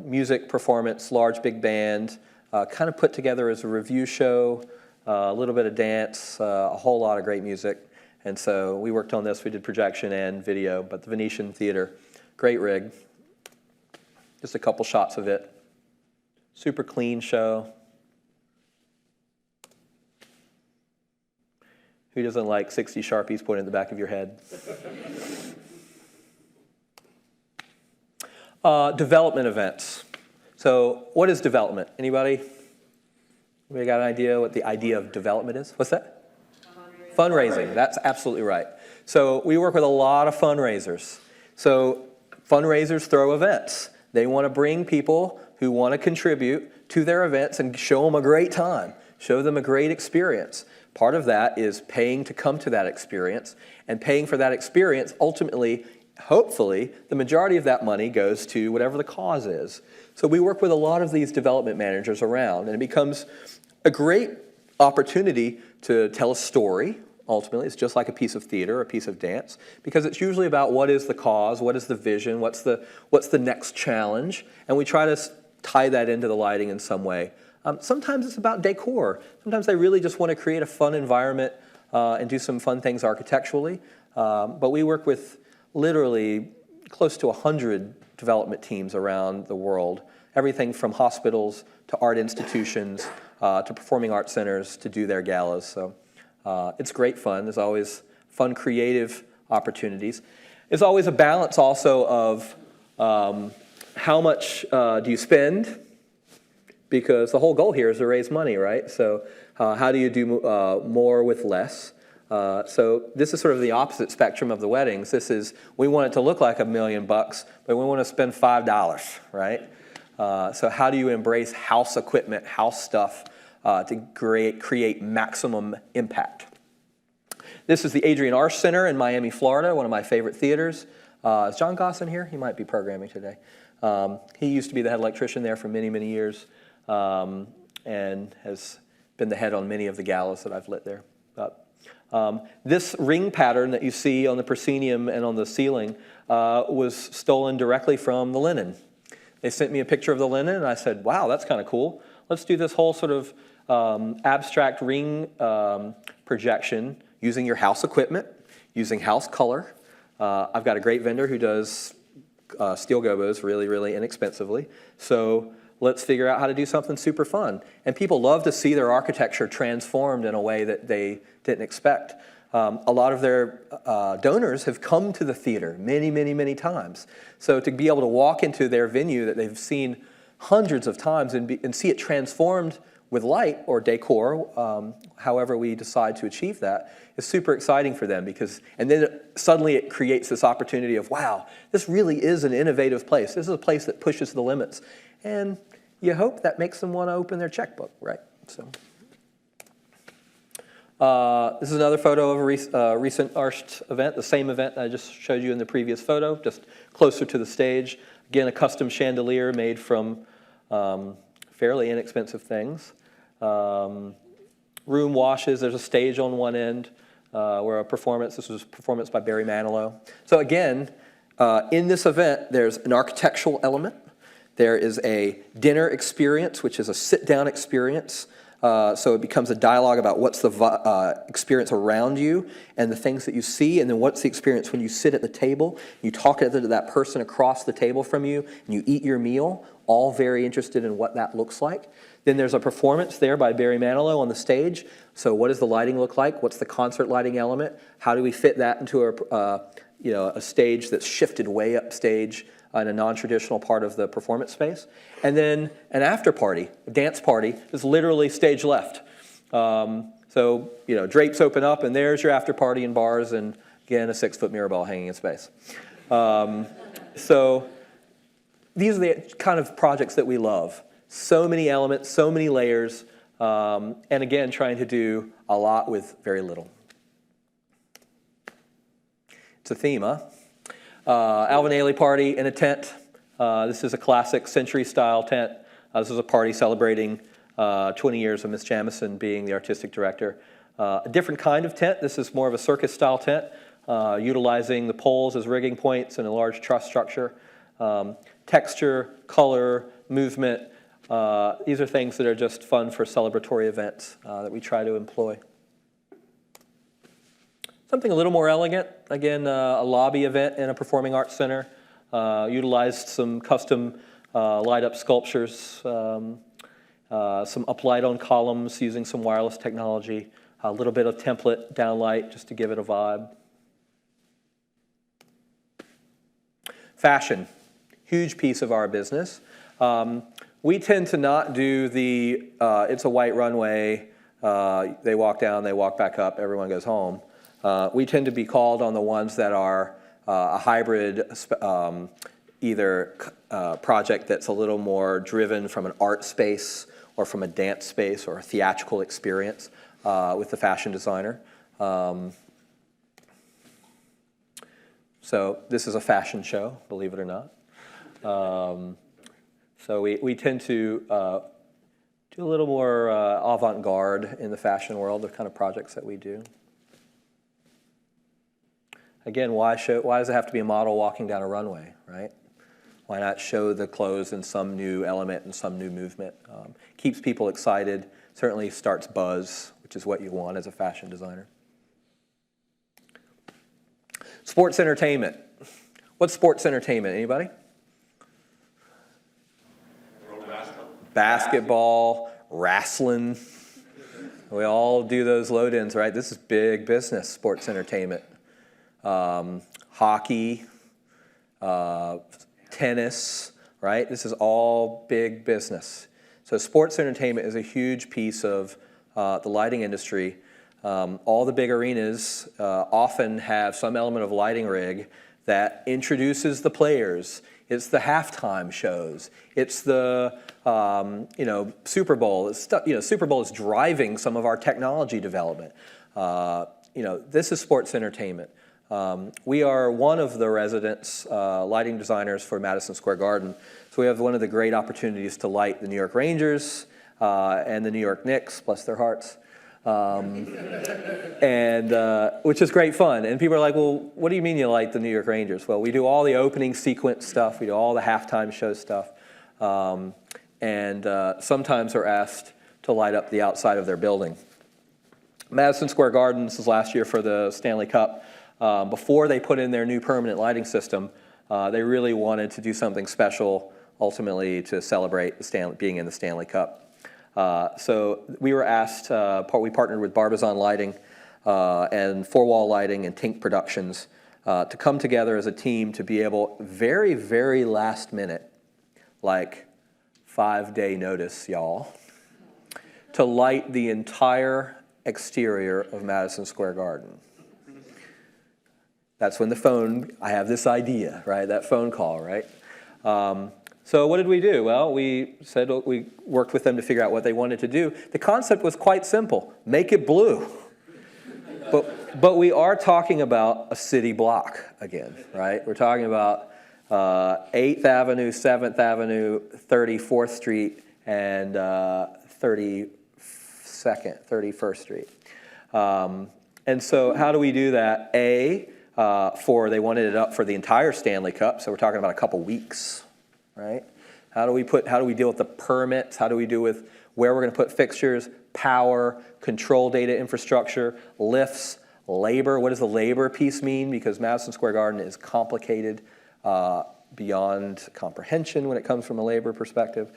music performance, large big band, kind of put together as a review show, a little bit of dance, a whole lot of great music. And so we worked on this. We did projection and video, but the Venetian Theater, great rig. Just a couple shots of it. Super clean show. Who doesn't like 60 Sharpies pointed at the back of your head? Development events. So what is development? Anybody got an idea what the idea of development is? What's that? Fundraising. That's absolutely right. So we work with a lot of fundraisers. So fundraisers throw events. They want to bring people who want to contribute to their events and show them a great time, show them a great experience. Part of that is paying to come to that experience, and paying for that experience, ultimately, hopefully, the majority of that money goes to whatever the cause is. So we work with a lot of these development managers around, and it becomes a great opportunity to tell a story. Ultimately, it's just like a piece of theater, a piece of dance, because it's usually about what is the cause, what is the vision, what's the next challenge, and we try to tie that into the lighting in some way. Sometimes it's about decor. Sometimes they really just want to create a fun environment and do some fun things architecturally. But we work with literally close to 100 development teams around the world, everything from hospitals to art institutions to performing arts centers to do their galas. So it's great fun. There's always fun, creative opportunities. There's always a balance also of how much do you spend? Because the whole goal here is to raise money, right? So how do you do more with less? So this is sort of the opposite spectrum of the weddings. This is, we want it to look like $1 million, but we want to spend $5, right? So how do you embrace house equipment, house stuff to create maximum impact? This is the Adrienne Arsht Center in Miami, Florida, one of my favorite theaters. Is John Gosson here? He might be programming today. He used to be the head electrician there for many, many years, and has been the head on many of the galas that I've lit there. This ring pattern that you see on the proscenium and on the ceiling was stolen directly from the linen. They sent me a picture of the linen, and I said, wow, that's kind of cool. Let's do this whole sort of abstract ring projection using your house equipment, using house color. I've got a great vendor who does steel gobos really, really inexpensively. So let's figure out how to do something super fun. And people love to see their architecture transformed in a way that they didn't expect. A lot of their donors have come to the theater many, many, many times. So to be able to walk into their venue that they've seen hundreds of times and see it transformed with light or decor, however we decide to achieve that, is super exciting for them and then suddenly it creates this opportunity of, wow, this really is an innovative place. This is a place that pushes the limits. And you hope that makes them want to open their checkbook, right? So, this is another photo of a recent Arsht event, the same event I just showed you in the previous photo, just closer to the stage. Again, a custom chandelier made from fairly inexpensive things. Room washes, there's a stage on one end where this was a performance by Barry Manilow. So again, in this event, there's an architectural element. There is a dinner experience, which is a sit-down experience. So it becomes a dialogue about what's the experience around you and the things that you see, and then what's the experience when you sit at the table, you talk to that person across the table from you, and you eat your meal, all very interested in what that looks like. Then there's a performance there by Barry Manilow on the stage. So what does the lighting look like? What's the concert lighting element? How do we fit that into a stage that's shifted way upstage in a non-traditional part of the performance space? And then an after party, a dance party, is literally stage left. So, drapes open up, and there's your after party and bars, and again, a 6-foot mirror ball hanging in space. So these are the kind of projects that we love. So many elements, so many layers, and again, trying to do a lot with very little. It's a theme, huh? Alvin Ailey party in a tent. This is a classic century-style tent. This is a party celebrating 20 years of Miss Jamison being the artistic director. A different kind of tent. This is more of a circus-style tent, utilizing the poles as rigging points and a large truss structure. Texture, color, movement. These are things that are just fun for celebratory events that we try to employ. Something a little more elegant, again, a lobby event in a performing arts center. Utilized some custom light-up sculptures, some uplight on columns using some wireless technology, a little bit of template downlight just to give it a vibe. Fashion, huge piece of our business. We tend to not do the, it's a white runway, they walk down, they walk back up, everyone goes home. We tend to be called on the ones that are a hybrid, either project that's a little more driven from an art space or from a dance space or a theatrical experience with the fashion designer. So this is a fashion show, believe it or not. So we tend to do a little more avant-garde in the fashion world, the kind of projects that we do. Again, why does it have to be a model walking down a runway, right? Why not show the clothes in some new element and some new movement? Keeps people excited, certainly starts buzz, which is what you want as a fashion designer. Sports entertainment. What's sports entertainment? Anybody? Basketball, wrestling. We all do those load-ins, right? This is big business, sports entertainment. Hockey, tennis, right? This is all big business. So sports entertainment is a huge piece of the lighting industry. All the big arenas often have some element of lighting rig that introduces the players. It's the halftime shows. It's the Super Bowl. Super Bowl is driving some of our technology development. This is sports entertainment. We are one of the residents lighting designers for Madison Square Garden. So we have one of the great opportunities to light the New York Rangers and the New York Knicks, bless their hearts. Which is great fun. And people are like, well, what do you mean you light the New York Rangers? Well, we do all the opening sequence stuff. We do all the halftime show stuff. Sometimes we're asked to light up the outside of their building. Madison Square Garden, this was last year for the Stanley Cup. Before they put in their new permanent lighting system, they really wanted to do something special, ultimately, to celebrate being in the Stanley Cup. So we were asked, we partnered with Barbizon Lighting and Four Wall Lighting and Tink Productions to come together as a team to be able, very, very last minute, like 5-day notice, y'all, to light the entire exterior of Madison Square Garden. That's when I have this idea, right? That phone call, right? So what did we do? Well, we worked with them to figure out what they wanted to do. The concept was quite simple: make it blue. But we are talking about a city block again, right? We're talking about 8th Avenue, 7th Avenue, 34th Street, and 31st Street. And so how do we do that? They wanted it up for the entire Stanley Cup, so we're talking about a couple weeks. Right? How do we deal with the permits? How do we deal with where we're going to put fixtures, power, control data infrastructure, lifts, labor? What does the labor piece mean? Because Madison Square Garden is complicated beyond comprehension when it comes from a labor perspective.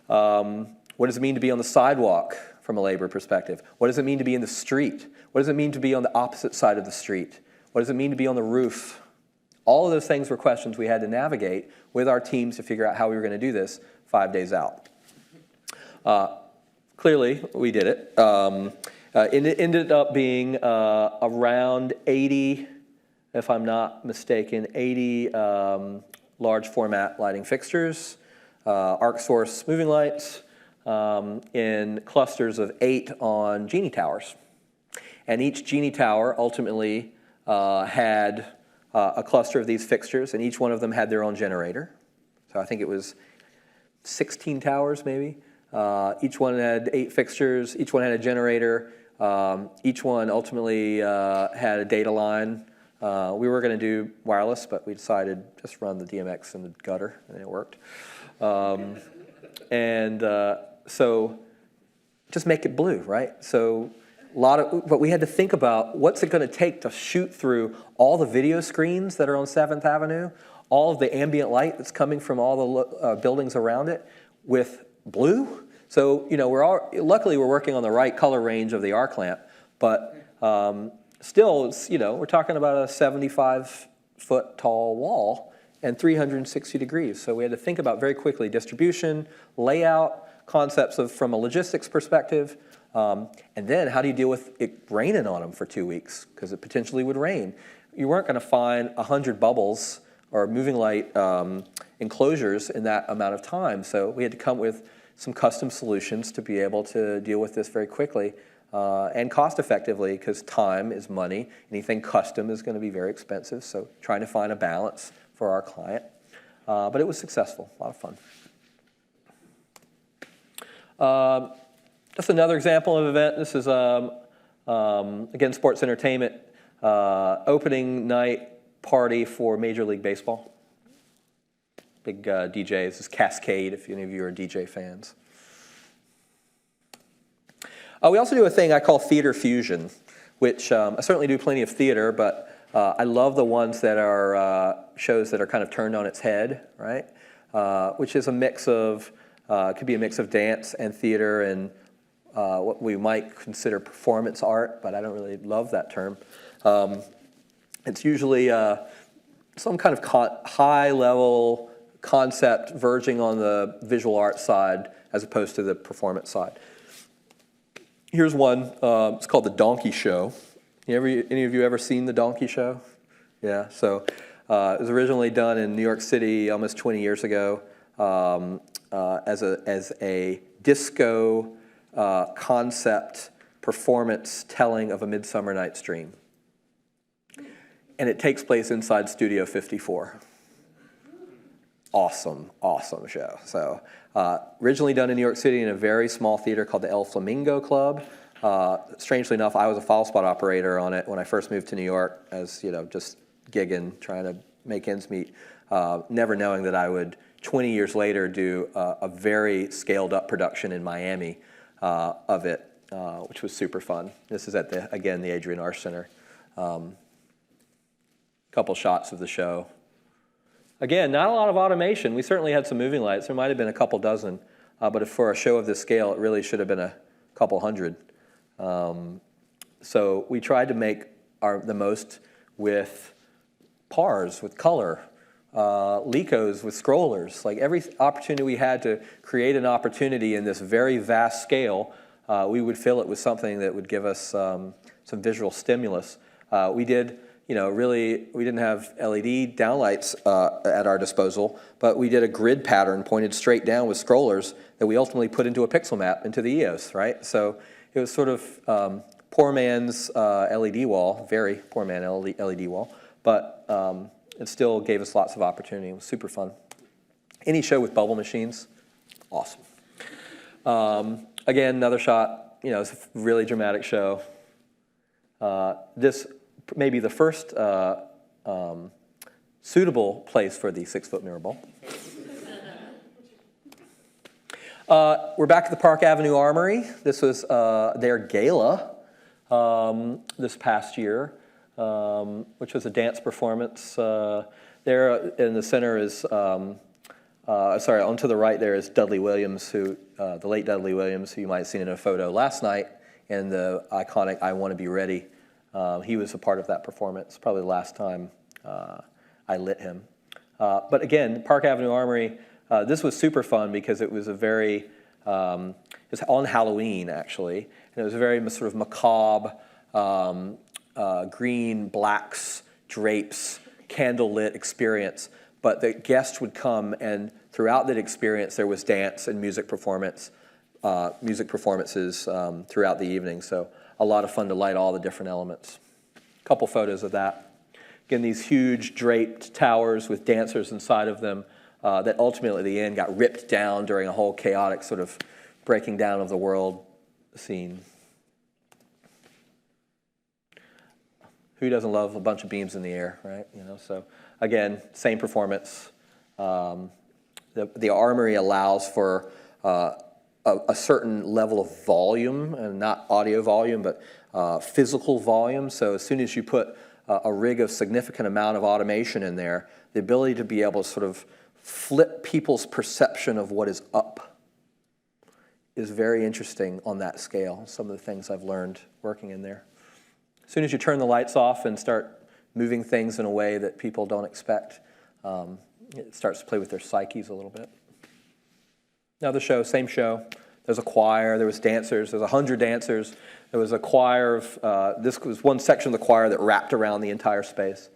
What does it mean to be on the sidewalk from a labor perspective? What does it mean to be in the street? What does it mean to be on the opposite side of the street? What does it mean to be on the roof? All of those things were questions we had to navigate with our teams to figure out how we were going to do this 5 days out. Clearly, we did it. It ended up being around 80, if I'm not mistaken, 80 large format lighting fixtures, arc source moving lights, in clusters of 8 on Genie Towers. And each Genie Tower ultimately had a cluster of these fixtures, and each one of them had their own generator. So I think it was 16 towers, maybe. Each one had 8 fixtures. Each one had a generator. Each one ultimately had a data line. We were going to do wireless, but we decided just run the DMX in the gutter, and it worked. So just make it blue, right? So but we had to think about what's it going to take to shoot through all the video screens that are on 7th Avenue, all of the ambient light that's coming from all the buildings around it with blue. So, luckily we're working on the right color range of the arc lamp, but still, we're talking about a 75-foot tall wall and 360 degrees. So we had to think about very quickly distribution, layout, concepts from a logistics perspective. And then how do you deal with it raining on them for 2 weeks? Because it potentially would rain. You weren't going to find 100 bubbles or moving light enclosures in that amount of time. So we had to come with some custom solutions to be able to deal with this very quickly and cost effectively, because time is money. Anything custom is going to be very expensive. So trying to find a balance for our client. But it was successful, a lot of fun. Just another example of an event. This is, again, sports entertainment, opening night party for Major League Baseball. Big DJs. This is Cascade, if any of you are DJ fans. We also do a thing I call theater fusion, which I certainly do plenty of theater, but I love the ones that are shows that are kind of turned on its head, right? Which is a mix of, could be a mix of dance and theater and what we might consider performance art, but I don't really love that term. It's usually some kind of high-level concept verging on the visual art side as opposed to the performance side. Here's one. It's called The Donkey Show. Any of you ever seen The Donkey Show? Yeah. So it was originally done in New York City almost 20 years ago as a disco concept performance telling of A Midsummer Night's Dream. And it takes place inside Studio 54. Awesome show. So originally done in New York City in a very small theater called the El Flamingo Club. Strangely enough, I was a foul spot operator on it when I first moved to New York as, just gigging, trying to make ends meet, never knowing that I would, 20 years later, do a very scaled up production in Miami of it, which was super fun. This is at, the Adrienne Arsht Center. Couple shots of the show. Again, not a lot of automation. We certainly had some moving lights. There might have been a couple dozen, but for a show of this scale, it really should have been a couple hundred. So we tried to make the most with PARs, with color, Licos with scrollers. Like every opportunity we had to create an opportunity in this very vast scale, we would fill it with something that would give us some visual stimulus. We did. We didn't have LED downlights at our disposal, but we did a grid pattern pointed straight down with scrollers that we ultimately put into a pixel map into the EOS, right? So it was sort of poor man's LED wall, very poor man LED wall, but it still gave us lots of opportunity. It was super fun. Any show with bubble machines, awesome. Again, another shot, it's a really dramatic show. This maybe the first suitable place for the 6-foot mirror ball. We're back at the Park Avenue Armory. This was their gala this past year, which was a dance performance. There in the center is, on to the right there is Dudley Williams, the late Dudley Williams, who you might have seen in a photo last night in the iconic I Want to Be Ready. He was a part of that performance, probably the last time I lit him. But again, Park Avenue Armory, this was super fun because it was it was on Halloween actually, and it was a very sort of macabre, green, blacks, drapes, candlelit experience. But the guests would come, and throughout that experience there was dance and music performances throughout the evening. So a lot of fun to light all the different elements. A couple photos of that. Again, these huge draped towers with dancers inside of them that ultimately at the end got ripped down during a whole chaotic sort of breaking down of the world scene. Who doesn't love a bunch of beams in the air, right? So again, same performance. The Armory allows for a certain level of volume, and not audio volume, but physical volume. So as soon as you put a rig of significant amount of automation in there, the ability to be able to sort of flip people's perception of what is up is very interesting on that scale. Some of the things I've learned working in there. As soon as you turn the lights off and start moving things in a way that people don't expect, it starts to play with their psyches a little bit. Another show, same show. There's a choir, there was dancers, there's 100 dancers. There was a choir of, this was one section of the choir that wrapped around the entire space.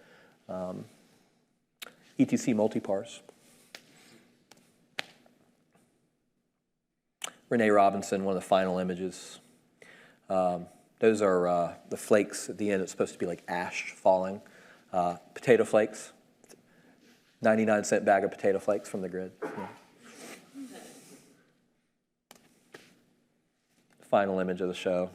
ETC multipars. Renee Robinson, one of the final images. Those are the flakes at the end. It's supposed to be like ash falling. Potato flakes. 99-cent bag of potato flakes from the grid. Yeah. Final image of the show.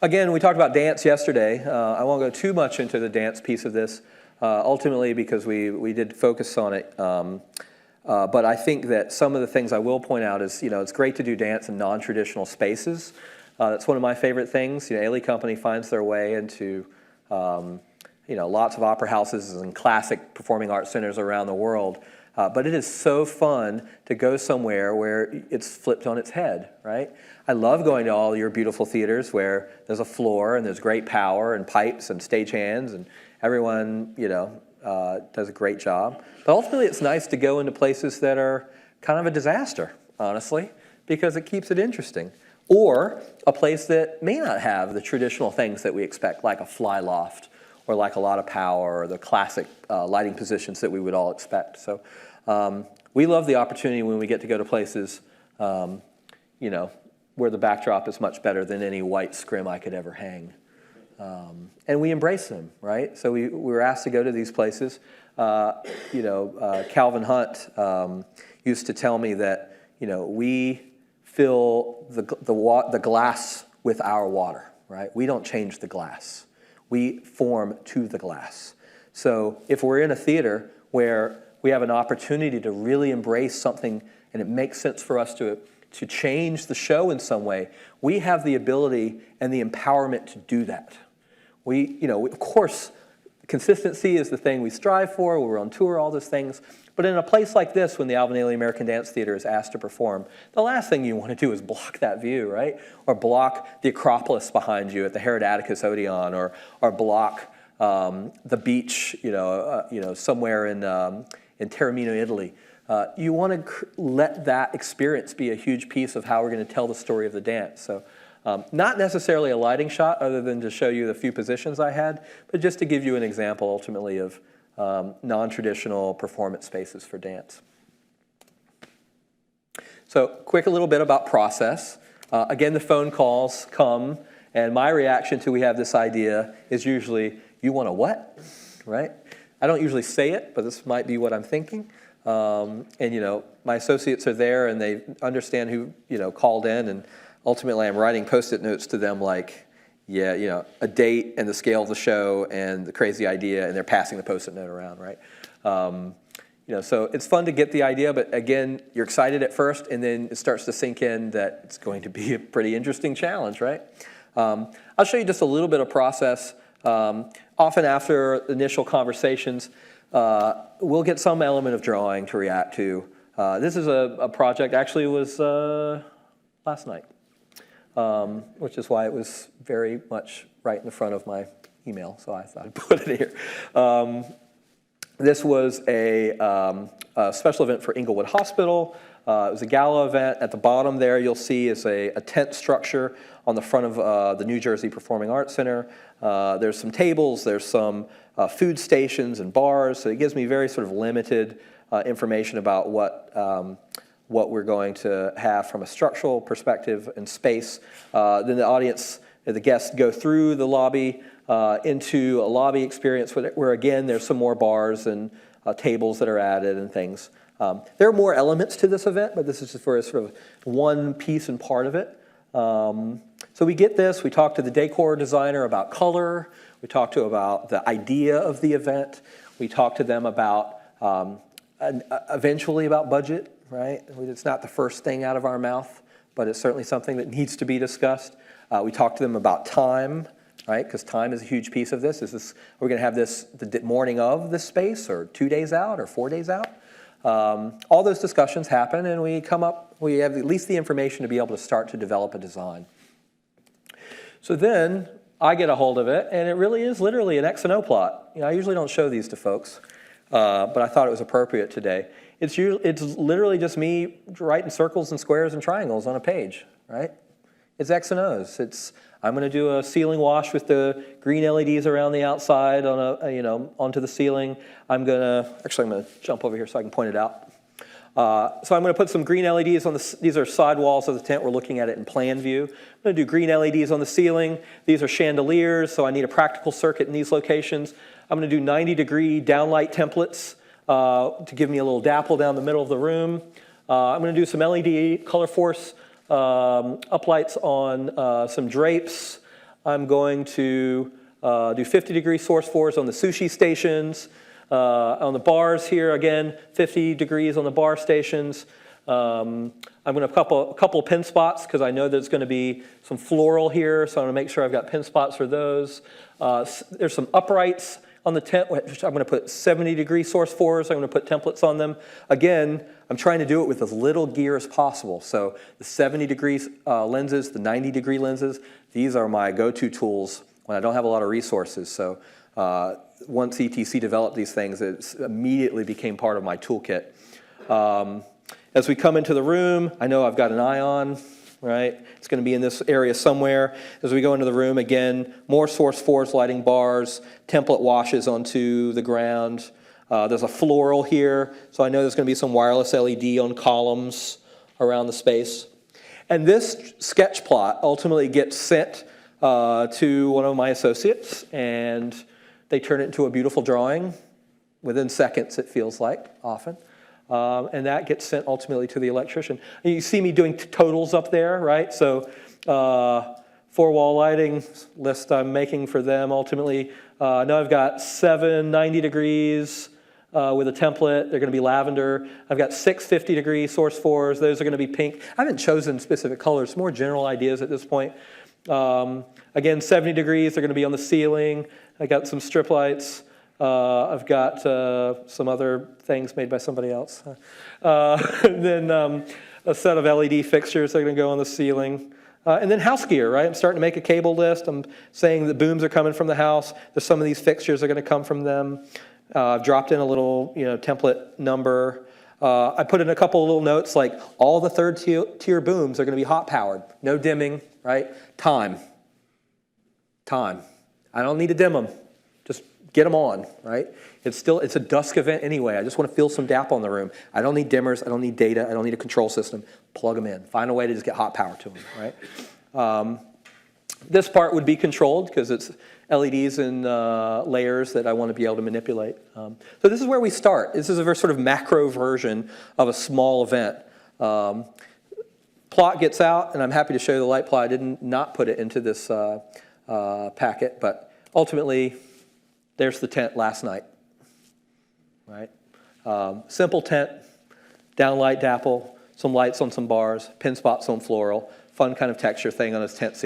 Again, we talked about dance yesterday. I won't go too much into the dance piece of this, ultimately because we did focus on it. But I think that some of the things I will point out is, it's great to do dance in non-traditional spaces. That's one of my favorite things. Ailey Company finds their way into, lots of opera houses and classic performing arts centers around the world. But it is so fun to go somewhere where it's flipped on its head, right? I love going to all your beautiful theaters where there's a floor and there's great power and pipes and stagehands and everyone, does a great job. But ultimately, it's nice to go into places that are kind of a disaster, honestly. because it keeps it interesting. Or a place that may not have the traditional things that we expect, like a fly loft, or like a lot of power, or the classic lighting positions that we would all expect. So we love the opportunity when we get to go to places, where the backdrop is much better than any white scrim I could ever hang. And we embrace them, right? So we were asked to go to these places. Calvin Hunt used to tell me that, we fill the glass with our water, right? We don't change the glass. We form to the glass. So if we're in a theater where we have an opportunity to really embrace something and it makes sense for us to change the show in some way, we have the ability and the empowerment to do that. Of course, consistency is the thing we strive for. We're on tour, all those things. But in a place like this, when the Alvin Ailey American Dance Theater is asked to perform, the last thing you want to do is block that view, right? Or block the Acropolis behind you at the Herod Atticus Odeon, or block the beach, somewhere in Taormino, Italy. You want to let that experience be a huge piece of how we're going to tell the story of the dance. So not necessarily a lighting shot other than to show you the few positions I had, but just to give you an example ultimately of non-traditional performance spaces for dance. So quick a little bit about process. Again, the phone calls come, and my reaction to we have this idea is usually, you want a what, right? I don't usually say it, but this might be what I'm thinking. My associates are there and they understand who, called in, and ultimately I'm writing Post-it notes to them like, a date and the scale of the show and the crazy idea, and they're passing the Post-it note around, right? So it's fun to get the idea, but again, you're excited at first, and then it starts to sink in that it's going to be a pretty interesting challenge, right? I'll show you just a little bit of process. Often after initial conversations, we'll get some element of drawing to react to. This is a project, actually it was last night, which is why it was very much right in the front of my email, so I thought I'd put it here. This was a special event for Inglewood Hospital. It was a gala event. At the bottom there, you'll see is a tent structure on the front of the New Jersey Performing Arts Center. There's some tables, there's some food stations and bars, so it gives me very sort of limited information about what we're going to have from a structural perspective and space. Then the audience, the guests go through the lobby into a lobby experience where again, there's some more bars and tables that are added and things. There are more elements to this event, but this is just for a sort of one piece and part of it. So we get this, we talk to the decor designer about color, we talk to about the idea of the event, we talk to them about, eventually about budget, right? It's not the first thing out of our mouth, but it's certainly something that needs to be discussed. We talk to them about time, right? Because time is a huge piece of this. We're going to have this the morning of this space, or 2 days out, or 4 days out? All those discussions happen, and we have at least the information to be able to start to develop a design. So then I get a hold of it, and it really is literally an X and O plot. I usually don't show these to folks, but I thought it was appropriate today. It's literally just me writing circles and squares and triangles on a page, right? It's X and O's. I'm going to do a ceiling wash with the green LEDs around the outside onto the ceiling. I'm going to jump over here so I can point it out. So I'm going to put some green LEDs on these are side walls of the tent. We're looking at it in plan view. I'm going to do green LEDs on the ceiling. These are chandeliers, so I need a practical circuit in these locations. I'm going to do 90-degree downlight templates to give me a little dapple down the middle of the room. I'm going to do some LED color force uplights on some drapes. I'm going to do 50-degree source fours on the sushi stations. On the bars here, again, 50 degrees on the bar stations. I'm going to have a couple pin spots because I know there's going to be some floral here, so I'm going to make sure I've got pin spots for those. There's some uprights on the tent, which I'm going to put 70-degree source fours. I'm going to put templates on them. Again, I'm trying to do it with as little gear as possible. So the 70-degree lenses, the 90-degree lenses, these are my go-to tools when I don't have a lot of resources. So once ETC developed these things, it immediately became part of my toolkit. As we come into the room, I know I've got an eye on, right? It's going to be in this area somewhere. As we go into the room, again, more source 4s lighting bars, template washes onto the ground. There's a floral here, so I know there's going to be some wireless LED on columns around the space. And this sketch plot ultimately gets sent to one of my associates, and they turn it into a beautiful drawing within seconds, it feels like, often. And that gets sent ultimately to the electrician. And you see me doing totals up there, right? So 4-wall lighting list I'm making for them ultimately. Now I've got 7 90 degrees with a template. They're going to be lavender. I've got 6 50-degree source 4s. Those are going to be pink. I haven't chosen specific colors, more general ideas at this point. Again, 70 degrees, they're going to be on the ceiling. I got some strip lights. I've got some other things made by somebody else. Then a set of LED fixtures that are going to go on the ceiling. And then house gear, right? I'm starting to make a cable list. I'm saying the booms are coming from the house. There's some of these fixtures are going to come from them. I've dropped in a little, template number. I put in a couple of little notes like all the third tier booms are going to be hot powered. No dimming, right? Time. I don't need to dim them. Just get them on, right? It's a dusk event anyway. I just want to feel some DAP on the room. I don't need dimmers. I don't need data. I don't need a control system. Plug them in. Find a way to just get hot power to them, right? This part would be controlled because it's LEDs and layers that I want to be able to manipulate. So this is where we start. This is a very sort of macro version of a small event. Plot gets out, and I'm happy to show you the light plot. I did not put it into this packet, but ultimately, there's the tent last night, right? Simple tent, downlight dapple, some lights on some bars, pin spots on floral, fun kind of texture thing on a tent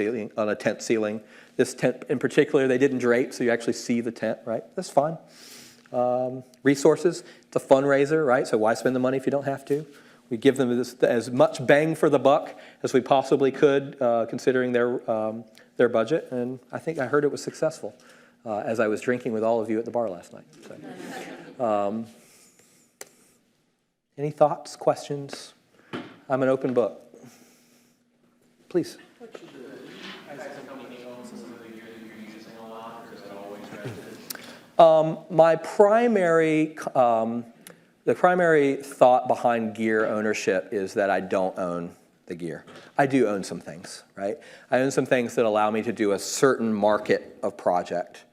ceiling. This tent in particular, they didn't drape, so you actually see the tent, right? That's fine. Resources, it's a fundraiser, right? So why spend the money if you don't have to? We give them as much bang for the buck as we possibly could, considering their budget, and I think I heard it was successful. As I was drinking with all of you at the bar last night. So. Any thoughts, questions? I'm an open book. Please. The primary thought behind gear ownership is that I don't own the gear. I do own some things, right? I own some things that allow me to do a certain market of project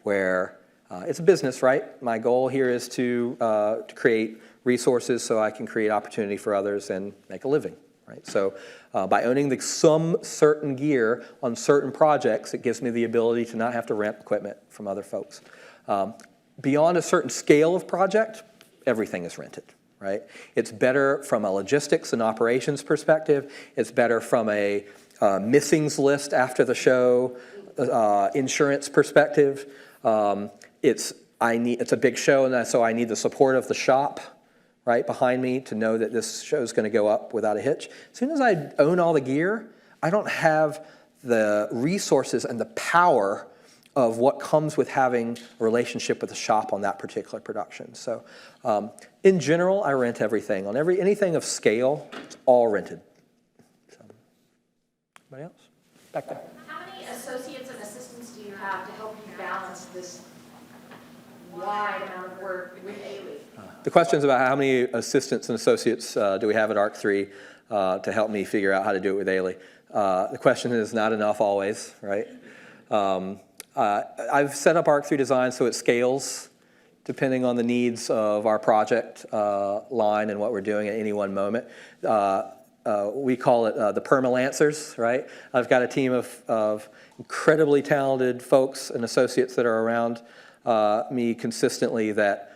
where it's a business, right? My goal here is to create resources so I can create opportunity for others and make a living, right? So by owning some certain gear on certain projects, it gives me the ability to not have to rent equipment from other folks. Beyond a certain scale of project, everything is rented, right? It's better from a logistics and operations perspective. It's better from a missings list after the show, insurance perspective. It's a big show, and so I need the support of the shop right behind me to know that this show is going to go up without a hitch. As soon as I own all the gear, I don't have the resources and the power of what comes with having a relationship with the shop on that particular production. So in general, I rent everything. On anything of scale, it's all rented. So, anybody else? Back there. How many associates and assistants do you have to help you balance this wide amount of work with Ailey? The question's about how many assistants and associates do we have at ARC3 to help me figure out how to do it with Ailey. The question is not enough always, right? I've set up ARC3 Design so it scales depending on the needs of our project line and what we're doing at any one moment. We call it the permalancers, right? I've got a team of incredibly talented folks and associates that are around me consistently that,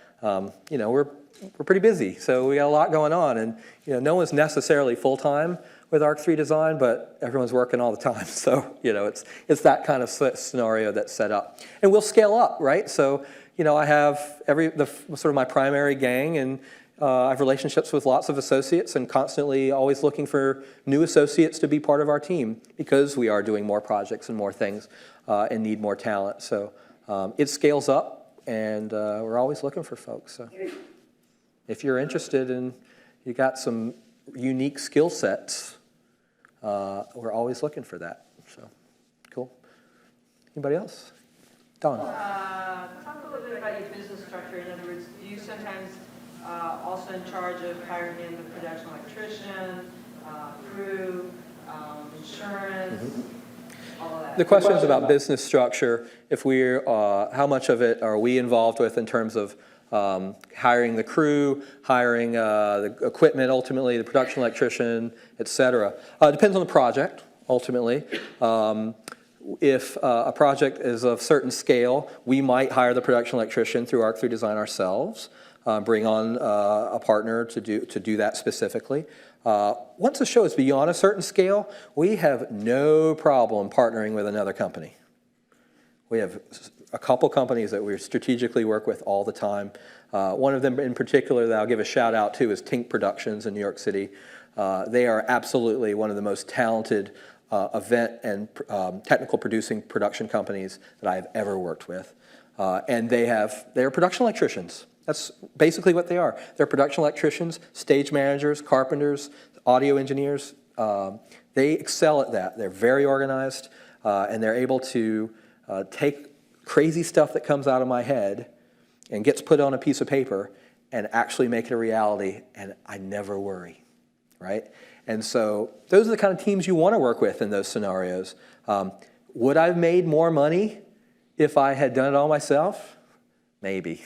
we're pretty busy. So we got a lot going on, and no one's necessarily full-time with ARC3 Design, but everyone's working all the time. So, it's that kind of scenario that's set up. And we'll scale up, right? So, I have sort of my primary gang, and I have relationships with lots of associates and constantly always looking for new associates to be part of our team because we are doing more projects and more things and need more talent. So it scales up, and we're always looking for folks. So if you're interested and you got some unique skill sets, we're always looking for that. So, cool. Anybody else? Don. Talk a little bit about your business structure. In other words, do you sometimes also in charge of hiring in the production electrician, crew, insurance, all of that? The question is about business structure. If we're, how much of it are we involved with in terms of hiring the crew, hiring the equipment, ultimately the production electrician, et cetera. It depends on the project, ultimately. If a project is of certain scale, we might hire the production electrician through Arc 3 Design ourselves, bring on a partner to do that specifically. Once a show is beyond a certain scale, we have no problem partnering with another company. We have a couple companies that we strategically work with all the time. One of them in particular that I'll give a shout out to is Tink Productions in New York City. They are absolutely one of the most talented event and technical producing production companies that I have ever worked with. And they're production electricians. That's basically what they are. They're production electricians, stage managers, carpenters, audio engineers. They excel at that. They're very organized, and they're able to take crazy stuff that comes out of my head and gets put on a piece of paper and actually make it a reality, and I never worry, right? And so those are the kind of teams you want to work with in those scenarios. Would I have made more money if I had done it all myself? Maybe,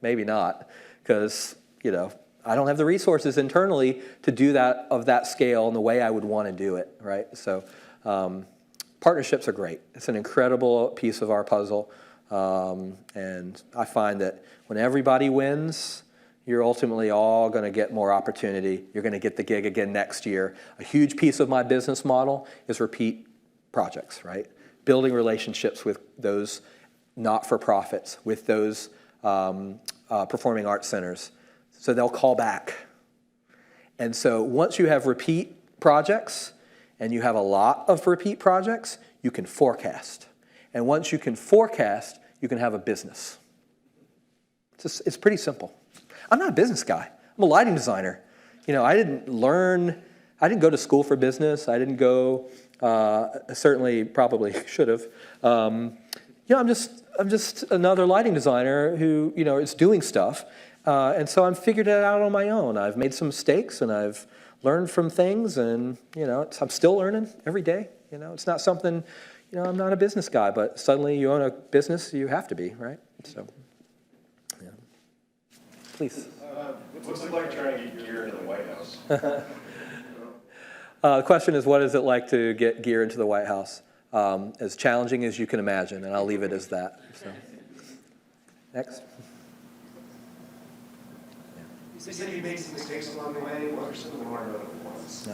maybe not, because, you know, I don't have the resources internally to do that of that scale in the way I would want to do it, right? So partnerships are great. It's an incredible piece of our puzzle, and I find that when everybody wins, you're ultimately all going to get more opportunity. You're going to get the gig again next year. A huge piece of my business model is repeat projects, right? Building relationships with those not-for-profits, with those performing arts centers, so they'll call back. And so once you have repeat projects, and you have a lot of repeat projects, you can forecast. And once you can forecast, you can have a business. It's pretty simple. I'm not a business guy. I'm a lighting designer. You know, I didn't go to school for business. I didn't go, certainly probably should have. You know, I'm just another lighting designer who, you know, is doing stuff. And so I'm figured it out on my own. I've made some mistakes and I've learned from things, and, you know, I'm still learning every day. You know, it's not something, you know, I'm not a business guy, but suddenly you own a business, you have to be, right? So, yeah. Please. What's it like trying to get gear into the White House? The question is, what is it like to get gear into the White House? As challenging as you can imagine, and I'll leave it as that. So. Next. You said you made some mistakes along the way. What are some of the more notable ones?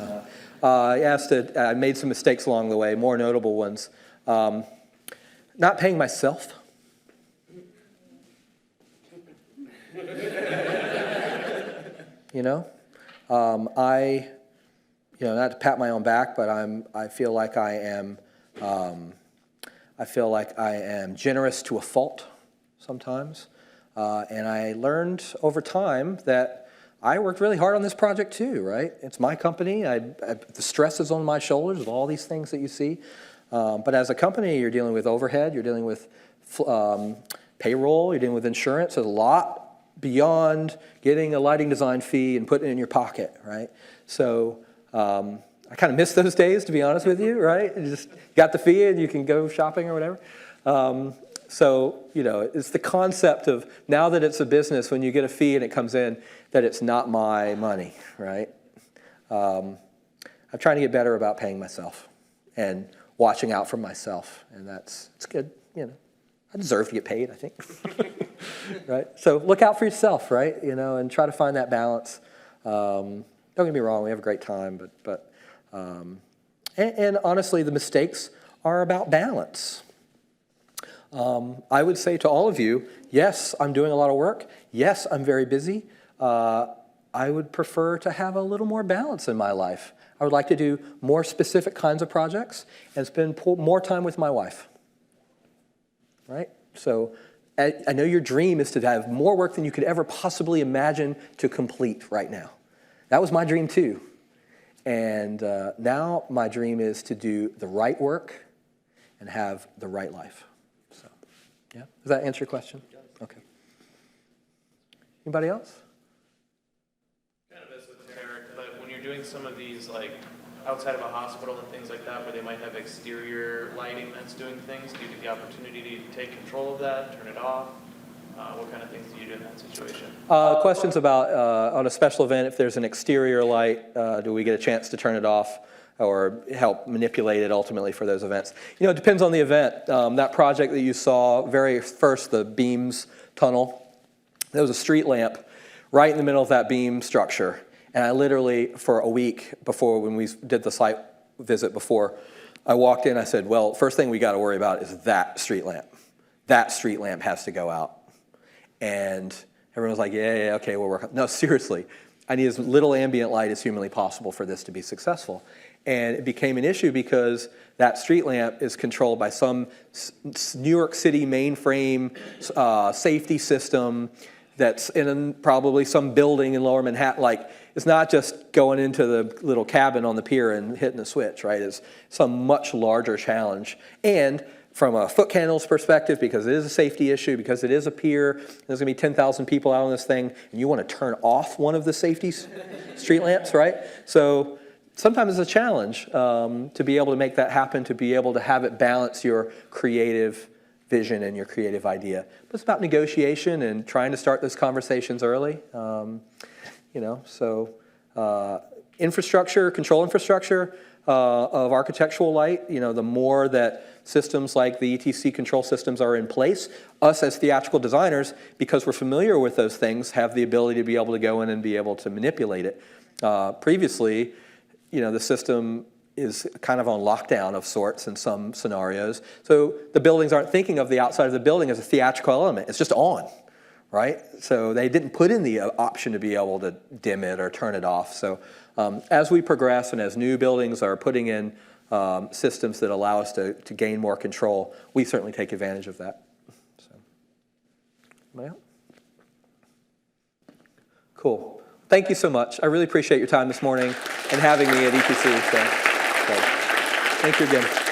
I made some mistakes along the way, more notable ones. Not paying myself. You know? Not to pat my own back, but I feel like I am generous to a fault sometimes. And I learned over time that I worked really hard on this project too, right? It's my company. The stress is on my shoulders of all these things that you see. But as a company, you're dealing with overhead, you're dealing with payroll, you're dealing with insurance. There's a lot beyond getting a lighting design fee and putting it in your pocket, right? So I kind of miss those days, to be honest with you, right? You just got the fee and you can go shopping or whatever. So, you know, it's the concept of now that it's a business, when you get a fee and it comes in, that it's not my money, right? I'm trying to get better about paying myself and watching out for myself, and it's good, you know. I deserve to get paid, I think, right? So look out for yourself, right? You know, and try to find that balance. Don't get me wrong, we have a great time, but honestly, the mistakes are about balance. I would say to all of you, yes, I'm doing a lot of work. Yes, I'm very busy. I would prefer to have a little more balance in my life. I would like to do more specific kinds of projects and spend more time with my wife, right? So I know your dream is to have more work than you could ever possibly imagine to complete right now. That was my dream too. And now my dream is to do the right work and have the right life. So, yeah. Does that answer your question? Okay. Anybody else? Kind of esoteric, but when you're doing some of these, like, outside of a hospital and things like that, where they might have exterior lighting that's doing things, do you get the opportunity to take control of that, turn it off? What kind of things do you do in that situation? Questions about, on a special event, if there's an exterior light, do we get a chance to turn it off or help manipulate it ultimately for those events? You know, it depends on the event. That project that you saw, very first, the beams tunnel, there was a street lamp right in the middle of that beam structure. And I literally, for a week before, when we did the site visit before, I walked in, I said, well, first thing we got to worry about is that street lamp. That street lamp has to go out. And everyone was like, yeah, okay, we'll work on it. No, seriously, I need as little ambient light as humanly possible for this to be successful. And it became an issue because that street lamp is controlled by some New York City mainframe safety system that's in probably some building in Lower Manhattan. Like, it's not just going into the little cabin on the pier and hitting the switch, right? It's some much larger challenge. And from a foot candle's perspective, because it is a safety issue, because it is a pier, there's gonna be 10,000 people out on this thing, and you wanna turn off one of the safety street lamps, right? So sometimes it's a challenge to be able to make that happen, to be able to have it balance your creative vision and your creative idea. But it's about negotiation and trying to start those conversations early. You know, so infrastructure, control infrastructure of architectural light, you know, the more that systems like the ETC control systems are in place, us as theatrical designers, because we're familiar with those things, have the ability to be able to go in and be able to manipulate it. Previously, you know, the system is kind of on lockdown of sorts in some scenarios. So the buildings aren't thinking of the outside of the building as a theatrical element. It's just on, right? So they didn't put in the option to be able to dim it or turn it off. So as we progress and as new buildings are putting in systems that allow us to gain more control, we certainly take advantage of that. So, anybody else? Cool. Thank you so much. I really appreciate your time this morning and having me at ETC. So thank you again.